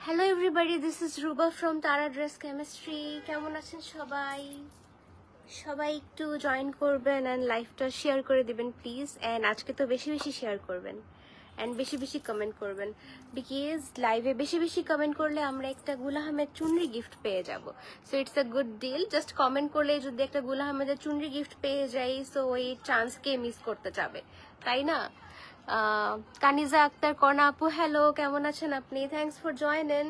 Hello everybody, this is Ruba from তারা dress chemistry. কেমন আছেন সবাই? সবাই একটু জয়েন করবেন অ্যান্ড লাইভটা শেয়ার করে দিবেন প্লিজ। অ্যান্ড আজকে তো বেশি বেশি শেয়ার করবেন অ্যান্ড বেশি বেশি কমেন্ট করবেন, বিকজ লাইভে বেশি বেশি কমেন্ট করলে আমরা একটা গুল আহমেদ চুনরি গিফট পেয়ে যাব। So it's a good deal. Just comment করলে যদি একটা গুল আহমেদের চুনরি গিফট পেয়ে যাই, সো ওই চান্সকে মিস করতে যাবে, তাই না? কানিজা আক্তার কর্ণা আপু, হ্যালো, কেমন আছেন আপনি? Thanks for join.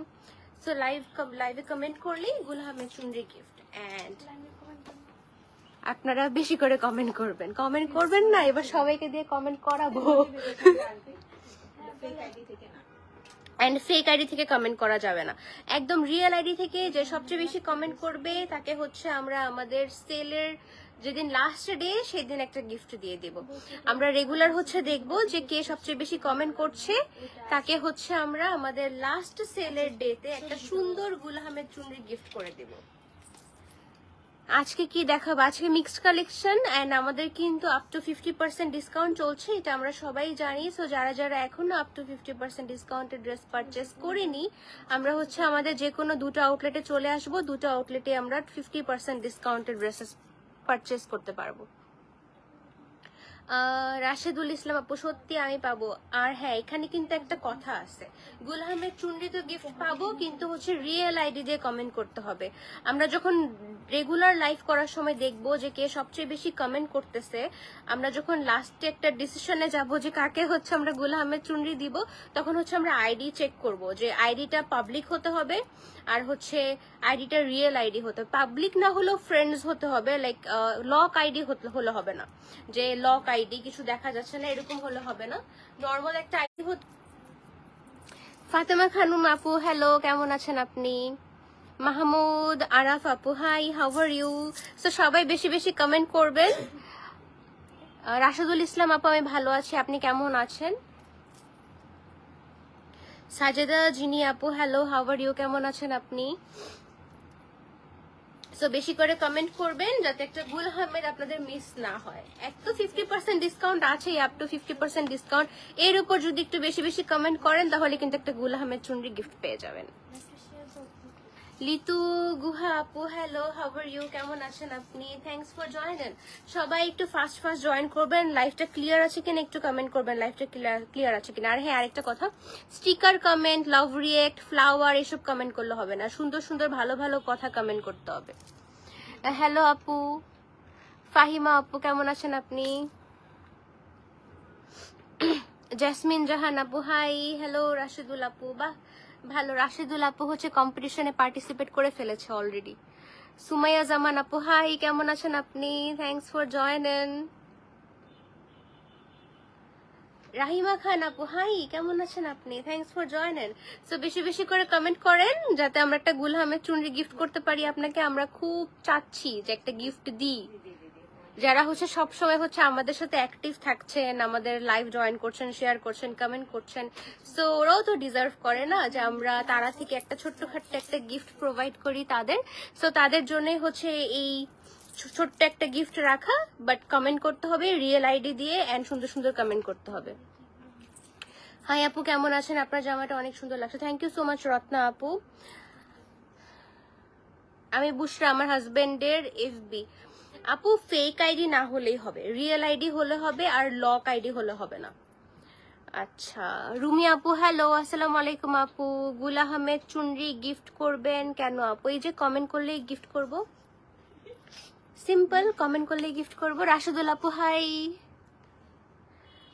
সো লাইভে কমেন্ট করলেই গুল আহমেদ চুনরি গিফট। অ্যান্ড আপনারা বেশি করে কমেন্ট করবেন না, এবার সবাইকে দিয়ে কমেন্ট করাবো। অ্যান্ড ফেক আইডি থেকে কমেন্ট করা যাবে না, একদম রিয়েল আইডি থেকে। যে সবচেয়ে বেশি কমেন্ট করবে তাকে হচ্ছে আমরা আমাদের সেলের যেদিন লাস্ট ডে সেদিন একটা গিফট দিয়ে দেব। আমরা রেগুলার হচ্ছে দেখবো যে কে সবচেয়ে বেশি কমেন্ট করছে, তাকে হচ্ছে আমরা আমাদের লাস্ট সেলের ডেতে একটা সুন্দর গুল আহমেদ চুনরি গিফট করে দেব। আজকে কি দেখাবো? আজকে মিক্সড কালেকশন অ্যান্ড আমাদের কিন্তু আপ টু 50% ডিসকাউন্ট চলছে, এটা আমরা সবাই জানি। সো যারা যারা এখনো আপ টু 50% ডিসকাউন্টের ড্রেস পারচেস করিনি, আমরা হচ্ছে আমাদের যে কোনো দুটো আউটলেটে চলে আসবো, দুটো আউটলেটে আমরা 50% ডিসকাউন্টের ড্রেসেস পারচেস করতে পারবো। রাশেদুল ইসলাম আপু, সত্যি আমি পাবো। আর হ্যাঁ, এখানে কিন্তু একটা কথা আছে, গুল আহমেদ চুনরি তো গিফট পাবো, কিন্তু হচ্ছে রিয়েল আইডি দিয়ে কমেন্ট করতে হবে। আমরা যখন রেগুলার লাইভ করার সময় দেখবো যে কে সবচেয়ে বেশি কমেন্ট করতেছে, আমরা যখন লাস্টে একটা ডিসিশনে যাব যে কাকে হচ্ছে আমরা গুল আহমেদ চুনরি দিব, তখন হচ্ছে আমরা আইডি চেক করব যে আইডিটা পাবলিক হতে হবে, আর হচ্ছে আইডিটা রিয়েল আইডি হতে হবে। পাবলিক না হলেও ফ্রেন্ডস হতে হবে, লাইক লক আইডি হলে হবে না, যে লক আইডি কিছু দেখা যাচ্ছে না এরকম হলে হবে না, নর্মাল একটা আইডি হতে। ফাতেমা খানুম আপু, হ্যালো, কেমন আছেন আপনি? মাহমুদ আরাফ আপু, hi, how are you? So সবাই বেশি বেশি কমেন্ট করবেন। রাশেদুল ইসলাম আপু, আমি ভালো আছি, আপনি কেমন আছেন? সাজেদা জিনি আপু, হ্যালো, হাউ আর ইউ? কেমন আছেন আপনি? সো বেশি করে কমেন্ট করবেন যাতে একটা গুল আহমেদ আপনাদের মিস না হয়। এক তো 50% ডিসকাউন্ট আছেই, আপ টু 50% ডিসকাউন্ট, এর উপর যদি একটু বেশি বেশি কমেন্ট করেন তাহলে কিন্তু একটা গুল আহমেদ চুনরি গিফট পেয়ে যাবেন। লিতু গুহা আপু, হ্যালো, হাউ আর ইউ? কেমন আছেন আপনি? Thanks for join. সবাই একটু ফাস্ট জয়েন করবেন। লাইভটা ক্লিয়ার আছে কিনা একটু কমেন্ট করবেন, লাইভটা ক্লিয়ার আছে কিনা। আর হ্যাঁ, আরেকটা কথা, sticker comment, love react, flower এসব কমেন্ট করলে হবে না, সুন্দর সুন্দর ভালো ভালো কথা কমেন্ট করতে হবে। হ্যালো আপু, ফাহিমা আপু, কেমন আছেন আপনি? জেসমিন জাহান আপু, হাই, হ্যালো। রাশিদুল আপু, বাহ ভালো, রাশিদুল আপু হচ্ছে কম্পিটিশনে পার্টিসিপেট করে ফেলেছে অলরেডি। সুমাইয়া জামান আপু, হাই, কেমন আছেন আপনি? Thanks for join. Rahima Khan আপু, হাই, কেমন আছেন আপনি? Thanks for join. সো বেশি বেশি করে কমেন্ট করেন যাতে আমরা একটা গুল আহমেদ চুনরি গিফট করতে পারি আপনাকে। আমরা খুব চাচ্ছি যে একটা গিফট দিই। যারা হচ্ছে সবসময় হচ্ছে আমাদের সাথে অ্যাক্টিভ থাকছেন, আমাদের লাইভ জয়েন করছেন, শেয়ার করছেন, কমেন্ট করছেন, সো ওরাও তো ডিজার্ভ করে না যে আমরা তারা থেকে একটা ছোট্টখাট্ট একটা গিফট প্রোভাইড করি তাদের। সো তাদের জন্যই হচ্ছে এই ছোট্ট একটা গিফট রাখা, বাট কমেন্ট করতে হবে রিয়েল আইডি দিয়ে অ্যান্ড সুন্দর সুন্দর কমেন্ট করতে হবে। হাই আপু, কেমন আছেন? আপনার জামাটা অনেক সুন্দর লাগছে, thank you so much Ratna আপু। আমি বুশরা, আমার হাজবেন্ডের এফবি। আপু ফেক আইডি না হলেই হবে, রিয়েল আইডি হলে হবে, আর লক আইডি হলে হবে না। আচ্ছা, রুমি আপু, হ্যালো, আসসালামু আলাইকুম আপু। গুল আহমেদ চুনরি গিফট করবেন কেন আপু? এই যে কমেন্ট করলেই গিফট করব, সিম্পল, কমেন্ট করলেই গিফট করব। রাশেদুল আপু, হাই।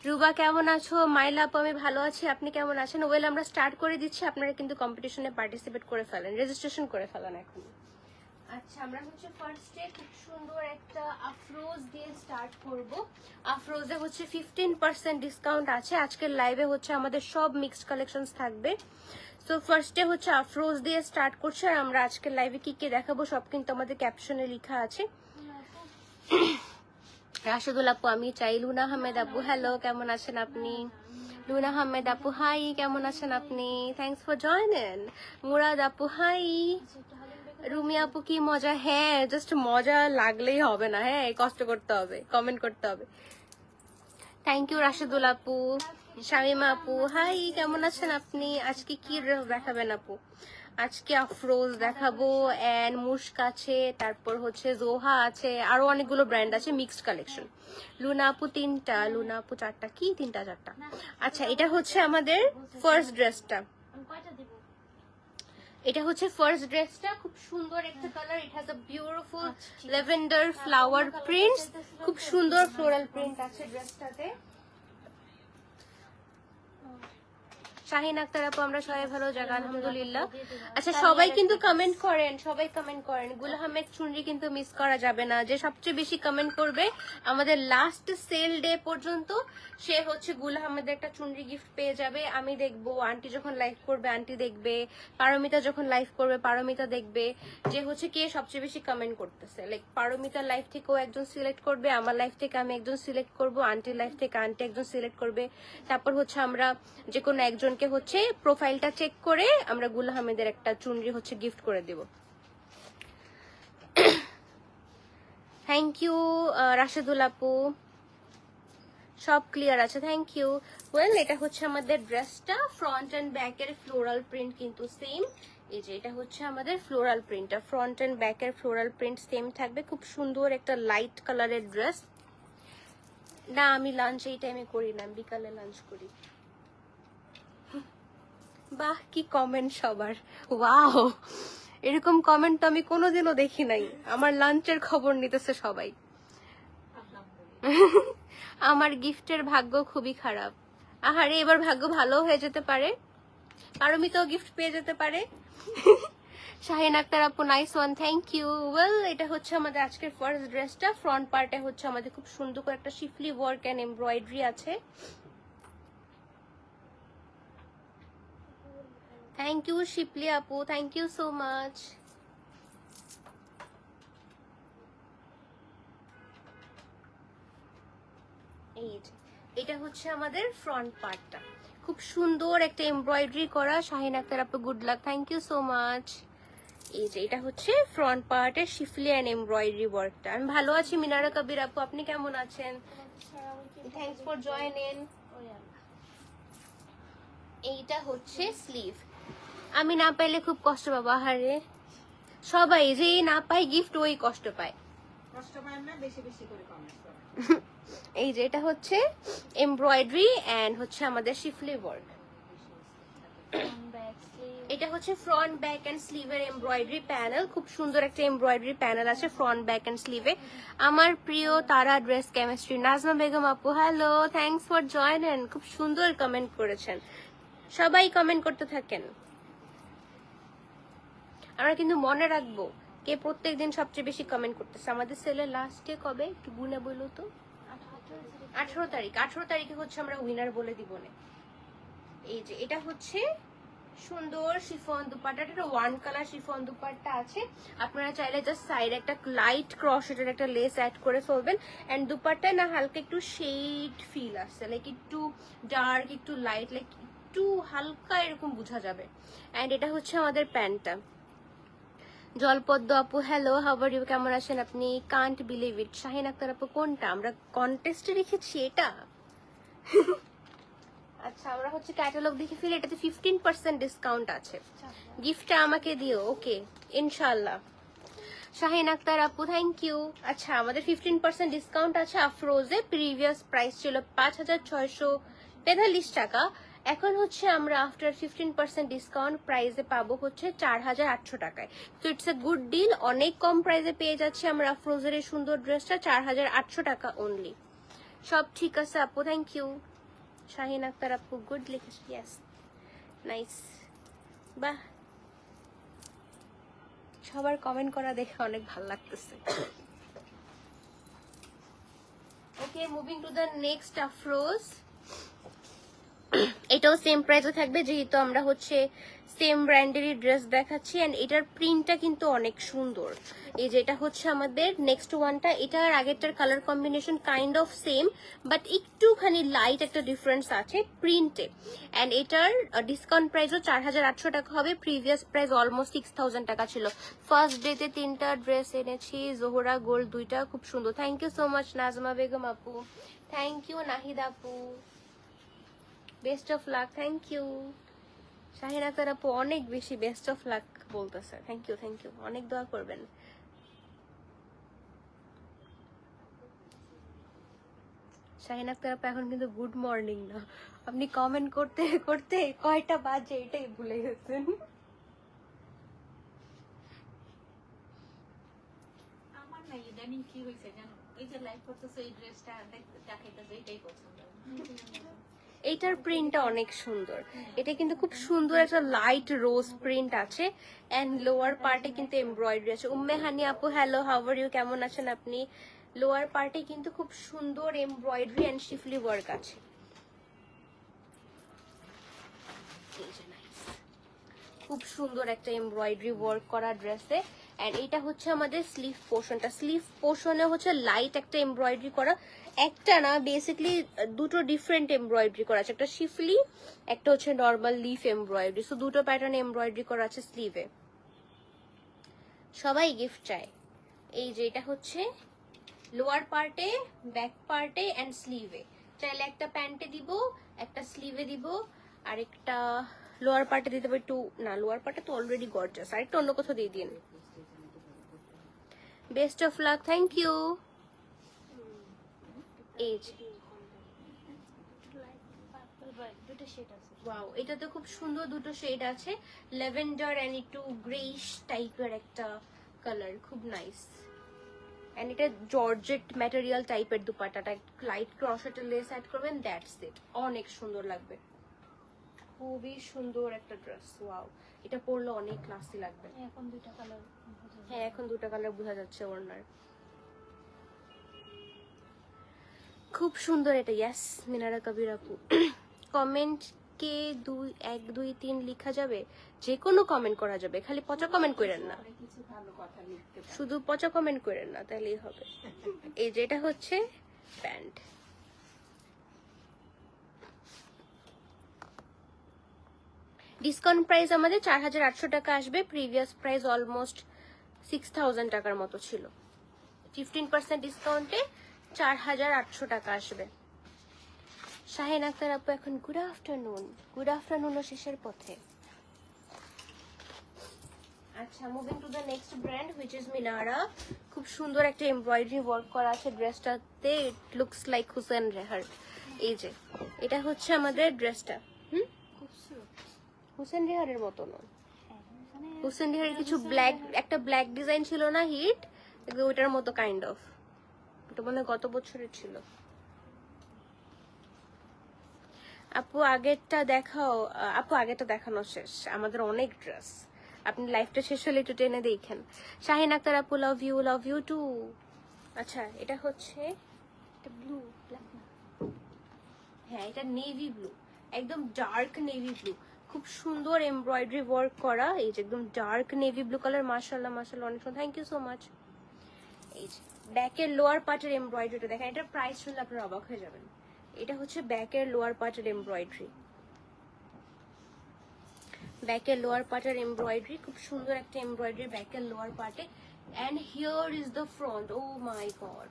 রুবা, কেমন আছো? মাইলা আপু, আমি ভালো আছি, আপনি কেমন আছেন? ওয়েল, আমরা স্টার্ট করে দিচ্ছি, আপনারা কিন্তু কম্পিটিশনে পার্টিসিপেট করে ফেলেন, রেজিস্ট্রেশন করে ফেলেন এখন। আচ্ছা, আমরা হচ্ছে ফার্স্টে খুব সুন্দর একটা আফরোজ দিয়ে স্টার্ট করব। আফরোজে হচ্ছে 15% ডিসকাউন্ট আছে, আজকের লাইভে হচ্ছে আমাদের সব মিক্সড কালেকশনস থাকবে। সো ফার্স্টে হচ্ছে আফরোজ দিয়ে স্টার্ট করছে, আর আমরা আজকের লাইভে কি কি দেখাবো সব কিন্তু আমাদের ক্যাপশনে লেখা আছে। রাশেদুল আপু, আমি চাই। লুনা আহমেদ আপু, হ্যালো, কেমন আছেন আপনি? লুনা আহমেদ আপু, হাই, কেমন আছেন আপনি? Thanks for join. মুরাদ আপু, হাই। রুমি আপু, কি মজা? হ্যাঁ, জাস্ট মজা লাগলেই হবে না, হ্যাঁ, কষ্ট করতে হবে, কমেন্ট করতে হবে। থ্যাংক ইউ রাশেদুল আপু, শামিমা আপু। হাই, কেমন আছেন আপনি? আজকে কি ড্রেস দেখাবেন আপু? আজকে আফরোজ দেখাবো, এন্ড মুস্ক আছে, তারপর হচ্ছে জোহা আছে, আরো অনেকগুলো ব্র্যান্ড আছে, মিক্সড কালেকশন। লুনা আপু 3টা, লুনা আপু 4টা, কি 3টা 4টা? আচ্ছা, এটা হচ্ছে আমাদের ফার্স্ট ড্রেসটা। এটা হচ্ছে ফার্স্ট ড্রেসটা, খুব সুন্দর একটা colour. It has a beautiful lavender flower prints, খুব সুন্দর ফ্লোরাল প্রিন্ট আছে ড্রেসটাতে। শাহিন আক্তার আপু, আমরা সবাই ভালো জায়গা আলহামদুলিল্লাহ। আচ্ছা, সবাই কিন্তু কমেন্ট করেন, সবাই কমেন্ট করেন। গুল আহমেদ চুনরি কিন্তু মিস করা যাবে না। যে সবচেয়ে বেশি কমেন্ট করবে আমাদের লাস্ট সেল ডে পর্যন্ত, সে হচ্ছে গুল আহমেদের একটা চুনরি গিফট পেয়ে যাবে। আমি দেখবো, আন্টি যখন লাইভ করবে আন্টি দেখবে, পারমিতা যখন লাইভ করবে পারমিতা দেখবে, যে হচ্ছে কে সবচেয়ে বেশি কমেন্ট করতেছে। লাইক পারমিতার লাইভ থেকেও একজন সিলেক্ট করবে, আমার লাইভ থেকে আমি একজন সিলেক্ট করব, আন্টির লাইভ থেকে আন্টি একজন সিলেক্ট করবে। তারপর হচ্ছে আমরা যে কোনো একজনকে হচ্ছে প্রোফাইলটা চেক করে আমরা গুল আহমেদের একটা চুনরি হচ্ছে গিফট করে দেব। থ্যাংক ইউ রাশেদুল আপু, সব ক্লিয়ার আছে, থ্যাংক ইউ। ওয়েল, এটা হচ্ছে আমাদের ড্রেসটা, ফ্রন্ট এন্ড ব্যাকের ফ্লোরাল প্রিন্ট কিন্তু সেম। এই যে এটা হচ্ছে আমাদের ফ্লোরাল প্রিন্টটা, ফ্রন্ট এন্ড ব্যাকের ফ্লোরাল প্রিন্ট সেম থাকবে। খুব সুন্দর একটা লাইট কালারের ড্রেস। না, আমি লাঞ্চ এই টাইমে করি না, বিকালে লাঞ্চ করি। বাহ, কি কমেন্ট সবার, ওয়াও! এরকম কমেন্ট তো আমি কোনোদিনও দেখি নাই। আমার লাঞ্চের খবর নিতেছে সবাই। আমার গিফটের ভাগ্য খুবই খারাপ। আহারে, এবার ভাগ্য ভালো হয়ে যেতে পারে, পারমিতাও গিফট পেয়ে যেতে পারে। শাহিন আক্তার আপু, nice one, thank you. Well, এটা হচ্ছে আমাদের আজকের ফার্স্ট ড্রেসটা। ফ্রন্ট পার্টে হচ্ছে আমাদের খুব সুন্দর করে একটা শিফলি ওয়ার্ক এন্ড এমব্রয়ডারি আছে। থ্যাংক ইউ শিপলি আপু, থ্যাংক ইউ সো মাচ। এই যে এটা হচ্ছে আমাদের ফ্রন্ট পার্টটা, খুব সুন্দর একটা এমব্রয়ডারি করা। শাহিন আক্তার আপু, good luck, thank you so much. এই যে এটা হচ্ছে ফ্রন্ট পার্টের শিফলি এন্ড এমব্রয়ডারি ওয়ার্কটা। আমি ভালো আছি মিনারা কবির আপু, আপনি কেমন আছেন? Thanks for joining. এইটা হচ্ছে স্লিভ। আমি না পাইলে খুব কষ্ট পাবো। আহারে, সবাই যে না পায় গিফট ওই কষ্ট পায়। এই যে এটা হচ্ছে এমব্রয়ডারি এন্ড হচ্ছে আমাদের শিফলি ওয়ার্ক। এটা হচ্ছে ফ্রন্ট ব্যাক এন্ড স্লিভের এমব্রয়ডারি প্যানেল, খুব সুন্দর একটা এমব্রয়ডারি প্যানেল আছে ফ্রন্ট ব্যাক এন্ড স্লিভে। আমার প্রিয় তারা ড্রেস কেমিস্ট্রি, নাজমা বেগম আপু, হ্যালো, থ্যাংকস ফর জয়েনিং। খুব সুন্দর কমেন্ট করেছেন, সবাই কমেন্ট করতে থাকেন। আমরা কিন্তু মনে রাখবো কে প্রত্যেকদিন সবচেয়ে বেশি কমেন্ট করতেছে। আমাদের সেলের লাস্ট ডে কবে একটু গুনে বলো তো? 18 তারিখ। 18 তারিখে হচ্ছে আমরা উইনার বলে দিব না। এই যে এটা হচ্ছে সুন্দর শিফন দুপাট্টা, এটা ওয়ান কালার শিফন দুপাট্টা আছে। আপনারা চাইলে জাস্ট সাইডে একটা লাইট ক্রসেটের একটা লেস অ্যাড করে ফেলবেন। এন্ড দুপাট্টায় না হালকা একটু শেড ফিল আসছে, লাইক একটু ডার্ক একটু লাইট, লাইক একটু হালকা এরকম বোঝা যাবে। এন্ড এটা হচ্ছে আমাদের প্যান্টটা। জলপদ্ম আপু, হ্যালো, হাউ আর ইউ, কেমন আছেন আপনি? Can't believe it. Shahin Akter আপু, কোনটা? আমরা কন্টেস্টে রেখেছি এটা। আচ্ছা, আমরা হচ্ছে ক্যাটালগ দেখে ফেলি, এটাতে 15% ডিসকাউন্ট আছে। গিফটটা আমাকে দিও, ওকে, ইনশাআল্লাহ। শাহিন আক্তার আপু, থ্যাংক ইউ। আচ্ছা, আমাদের 15% ডিসকাউন্ট আছে আফরোজে। প্রিভিয়াস প্রাইস ছিল 5645 টাকা, এখন হচ্ছে আমরা আফটার 15% ডিসকাউন্ট প্রাইসে পাবো হচ্ছে 4800 টাকায়। তো ইটস এ গুড ডিল, অনেক কম প্রাইসে পেয়ে যাচ্ছি আমরা আফরোজের এই সুন্দর ড্রেসটা 4800 টাকা অনলি। সব ঠিক আছে আপু, থ্যাংক ইউ। শাহিন আক্তার আপু, গুড লিখেছে, ইয়েস, নাইস, বাহ। সবার কমেন্ট করা দেখে অনেক ভালো লাগতেছে। Okay, moving to the next Afroz. এটাও সেম প্রাইসে থাকবে, যেহেতু আমরা হচ্ছে সেম ব্র্যান্ডেরই ড্রেস দেখাচ্ছি। এন্ড এটার প্রিন্টটা কিন্তু অনেক সুন্দর। এই যে এটা হচ্ছে আমাদের নেক্সট ওয়ানটা, এটার আগেরটার colour combination kind of same, but একটুখানি লাইট একটা ডিফারেন্স আছে প্রিন্টে। এন্ড এটার ডিসকাউন্ট প্রাইসও 4800 টাকা হবে, প্রিভিয়াস প্রাইস অলমোস্ট 6000 টাকা ছিল। ফার্স্ট ডেতে 3টা ড্রেস এনেছি, জোহরা গোল্ড 2টা, খুব সুন্দর। Thank you so much Nazma Begum আপু, থ্যাংক ইউ নাহিদ আপু, best of luck. Thank you Shahin Akter আপু, অনেক বেশি বেস্ট অফ লাক বলতেছে। থ্যাংক ইউ, অনেক দোয়া করবেন। শাহিন আক্তার আপু এখন কিন্তু গুড মর্নিং না, আপনি কমেন্ট করতে করতে কয়টা বাজে এটাই ভুলে গেছেন। আমার না ইদানিং কি হয়েছে জানো, এই যে লাইভ করতেছে এই ড্রেসটা দেখাইতেছে, এটাই পছন্দ। এইটার প্রিন্টটা অনেক সুন্দর, এটা কিন্তু খুব সুন্দর একটা লাইট রোজ প্রিন্ট আছে এন্ড লোয়ার পার্টে কিন্তু এমব্রয়ডারি আছে। উম্মে হানি আপু হ্যালো, হাউ আর ইউ, কেমন আছেন আপনি? লোয়ার পার্টে কিন্তু খুব সুন্দর এমব্রয়ডারি এন্ড শিফলি ওয়ার্ক আছে। খুব সুন্দর একটা এমব্রয়ডারি ওয়ার্ক করা ড্রেসে। এন্ড এটা হচ্ছে আমাদের স্লিভ পোর্শনটা, স্লিভ পোর্শনে হচ্ছে লাইট একটা এমব্রয়ডারি করা, একটা না বেসিক্যালি দুটো ডিফারেন্ট এমব্রয়ডারি করা আছে, একটা শিফলি একটা হচ্ছে নর্মাল লিফ এমব্রয়ডারি, সো দুটো প্যাটার্ন এমব্রয়ডারি করা আছে স্লিভে। সবাই গিফট চায়। এই যে এটা হচ্ছে লোয়ার পার্টে, ব্যাক পার্টে এন্ড স্লিভে, চাইলে একটা প্যান্টে দিব, একটা স্লিভে দিব, আর একটা লোয়ার পার্টে দিতে পারি একটু, না লোয়ার পার্টে তো অলরেডি গর্জাস, আর একটু অন্য কোথাও দিয়ে দিন। Best of luck, thank you. এই যে ওয়াও, এটাতে খুব সুন্দর দুটো শেড আছে, ল্যাভেন্ডার এন্ড একটু গ্রেইশ টাইপের একটা কালার, খুব নাইস। এন্ড এটা জর্জেট ম্যাটেরিয়াল টাইপের দুপাট্টাটা, লাইট ক্রসেটের লেস অ্যাড করবেন, দ্যাটস ইট, অনেক সুন্দর লাগবে, খুবই সুন্দর একটা ড্রেস। ওয়াও, এটা পরলে অনেক ক্লাসি লাগবে। এখন দুইটা কালার, হ্যাঁ এখন দুটো কালার বোঝা যাচ্ছে ওড়নার, খুব সুন্দর এটা। ইয়াস মিনারা কবির আপু, কমেন্ট কে 1 2 3 লেখা যাবে, যে কোনো কমেন্ট করা যাবে, খালি পচা কমেন্ট করেন না, কিছু ভালো কথা লিখতে পারে। শুধু পচা কমেন্ট করেন না, তাহলেই হবে। এই যে এটা হচ্ছে প্যান্ট, ডিসকাউন্ট প্রাইস আমাদের 4800 টাকা আসবে, প্রিভিয়াস প্রাইস অলমোস্ট 6000 টাকার মতো ছিল, 15% ডিসকাউন্টে 4800 টাকা আসবে। শাহিন আক্তার আপু এখন গুড আফটারনুন শেষের পথে। আচ্ছা, moving to the next brand which is Minara. খুব সুন্দর একটা এমব্রয়ডারি ওয়ার্ক করা আছে ড্রেসটাতে, it looks like Hussain Rehar. এই যে এটা হচ্ছে আমাদের ড্রেসটা, হুসেন রেহারের মতো নয়, হুসেন রেহারের কিছু ব্ল্যাক, একটা ব্ল্যাক ডিজাইন ছিল না হিট, ওইটার মতো কাইন্ড অফ, ওটা মনে হয় গত বছরের ছিল। আপু আগেরটা দেখাও, আপু আগেরটা দেখানো শেষ, আমাদের অনেক ড্রেস, আপনি লাইফটা শেষ হলে একটু টেনে দেখেন। শাহিন আক্তার আপু লাভ ইউ টু। আচ্ছা এটা হচ্ছে ব্লু, ব্ল্যাক না, হ্যাঁ এটা নেভি ব্লু, একদম ডার্ক নেভি ব্লু, খুব সুন্দর এমব্রয়ডারি ওয়ার্ক করা। এই যে একদম ডার্ক নেভি ব্লু কালার, মাশাআল্লাহ অনেক সুন্দর, থ্যাংক ইউ সো মাচ। এই যে ব্যাকের লোয়ার পার্টের এমব্রয়ডারিটা দেখেন, এটার প্রাইস শুনলে আপনারা অবাক হয়ে যাবেন। এটা হচ্ছে ব্যাকের লোয়ার পার্টের এমব্রয়ডারি, ব্যাকের লোয়ার পার্টের এমব্রয়ডারি, খুব সুন্দর একটা এমব্রয়ডারি ব্যাকের লোয়ার পার্টে। And here is the front, oh my god,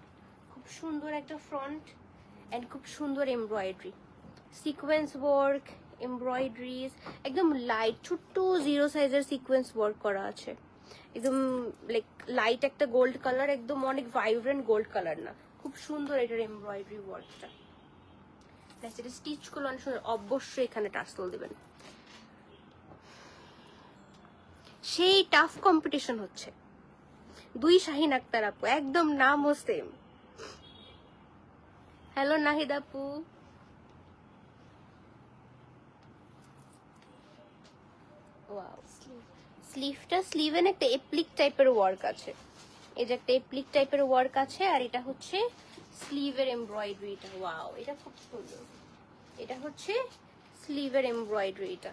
খুব সুন্দর একটা ফ্রন্ট এন্ড খুব সুন্দর এমব্রয়ডারি, সিকোয়েন্স ওয়ার্ক, এমব্রয়ডারিজ, একদম লাইট ছোট্ট 0 সাইজের সিকোয়েন্স ওয়ার্ক করা আছে, একদম লাইক লাইট একটা গোল্ড কালার, একদম অনেক ভাইব্রেন্ট গোল্ড কালার না, খুব সুন্দর এটার এমব্রয়ডারি ওয়ার্কটা। এটা স্টিচ গুলো অনেক সুন্দর, অবশ্যই এখানে টার্সেল দিবেন। সেই টাফ কম্পিটিশন হচ্ছে, দুই শাহিন আক্তার আপু, একদম নামও সেম। হ্যালো নাহিদ আপু, ওয়াও, স্লিভটা, স্লিভে একটা এপ্লিক টাইপের ওয়ার্ক আছে, এই যে একটা এপ্লিক টাইপের ওয়ার্ক আছে, আর এটা হচ্ছে স্লিভের এমব্রয়ডারিটা। ওয়াও, এটা খুব সুন্দর, এটা হচ্ছে স্লিভের এমব্রয়ডারিটা।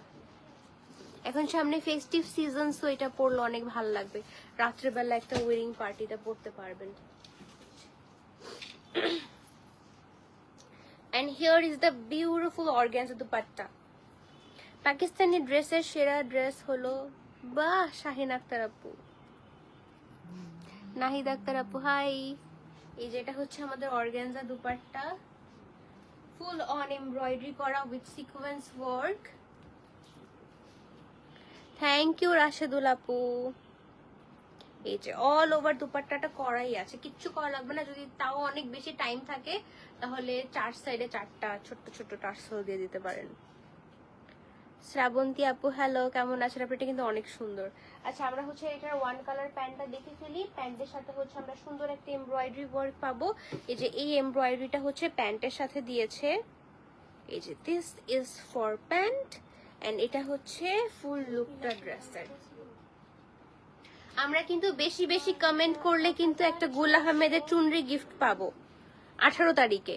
এখন সামনে ফেস্টিভ সিজন, সো এটা পরলে অনেক ভালো লাগবে, রাত্রেবেলা একটা ওয়েডিং পার্টিতে পরতে পারবেন। And here is the beautiful organza dupatta. Pakistani ড্রেসের সেরা ড্রেস হলো, বাহ শাহিন আক্তার আপু, নাহিদ আক্তার আপু হাই। এই যে এটা হচ্ছে আমাদের organza dupatta, full on embroidery করা with sequence work. Thank you Rashedul আপু। এই যে অল ওভার দুপাট্টাটা করাই আছে, কিচ্ছু করা লাগবে না। যদি তাও অনেক বেশি টাইম থাকে তাহলে 4 সাইডে 4টা ছোট্ট ছোট্ট টার্সেল দিয়ে দিতে পারেন। শ্রাবন্তী আপু হ্যালো, কেমন আছেন আপনি? এটা কিন্তু অনেক সুন্দর। আচ্ছা আমরা হচ্ছে এটার ওয়ান কালার প্যান্টটা দেখে ফেলি। প্যান্টের সাথে হচ্ছে আমরা সুন্দর একটা এমব্রয়ডারি ওয়ার্ক পাবো। এই যে এই এমব্রয়ডারিটা হচ্ছে প্যান্টের সাথে দিয়েছে। এই যে this is for pant and এটা হচ্ছে ফুল লুকটা ড্রেসের। আমরা কিন্তু বেশি বেশি কমেন্ট করলে কিন্তু একটা গুল আহমেদের চুনরি গিফট পাবো 18 তারিখে।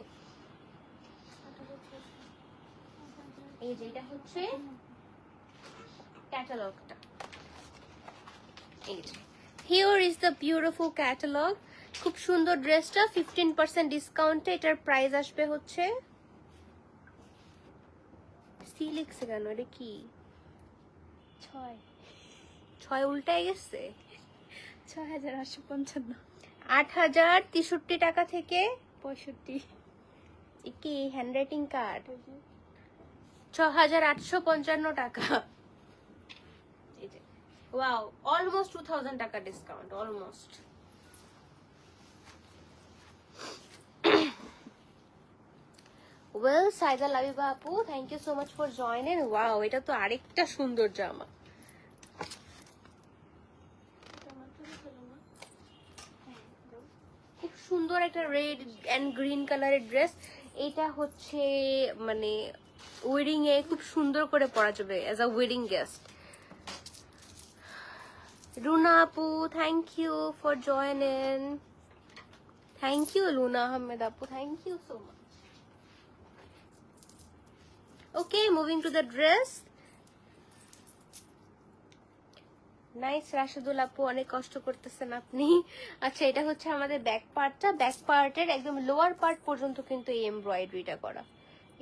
এই যে এটা হচ্ছে ক্যাটালগটা। এই যে here is the beautiful catalogue. খুব সুন্দর ড্রেসটা 15% ডিসকাউন্টে। এটার প্রাইস আসবে হচ্ছে সিলিক্স কেন এটা কি 6 উল্টায় গেছে 6,855 8,063 টাকা থেকে 65 কি হ্যান্ডরাইটিং কার্ড 6,855 টাকা। এই যে ওয়াও, অলমোস্ট 2000 টাকা discount, almost. Well Saida Labiba আপু, thank you so much for joining. Wow, এটা তো আরেকটা সুন্দর জামা। খুব সুন্দর একটা রেড এন্ড গ্রিন কালারের ড্রেস। এটা হচ্ছে মানে ওয়েডিং এ খুব সুন্দর করে পরা যাবে as a wedding guest. Runa আপু thank you for joining. Thank you Luna Ahmed আপু, thank you so much. Okay, moving to the dress. Nice Rashedul আপু, অনেক কষ্ট করতেছেন আপনি। আচ্ছা এটা হচ্ছে আমাদের ব্যাক পার্টটা। ব্যাক পার্টের একদম লোয়ার পার্ট পর্যন্ত কিন্তু এই এমব্রয়ডারিটা করা।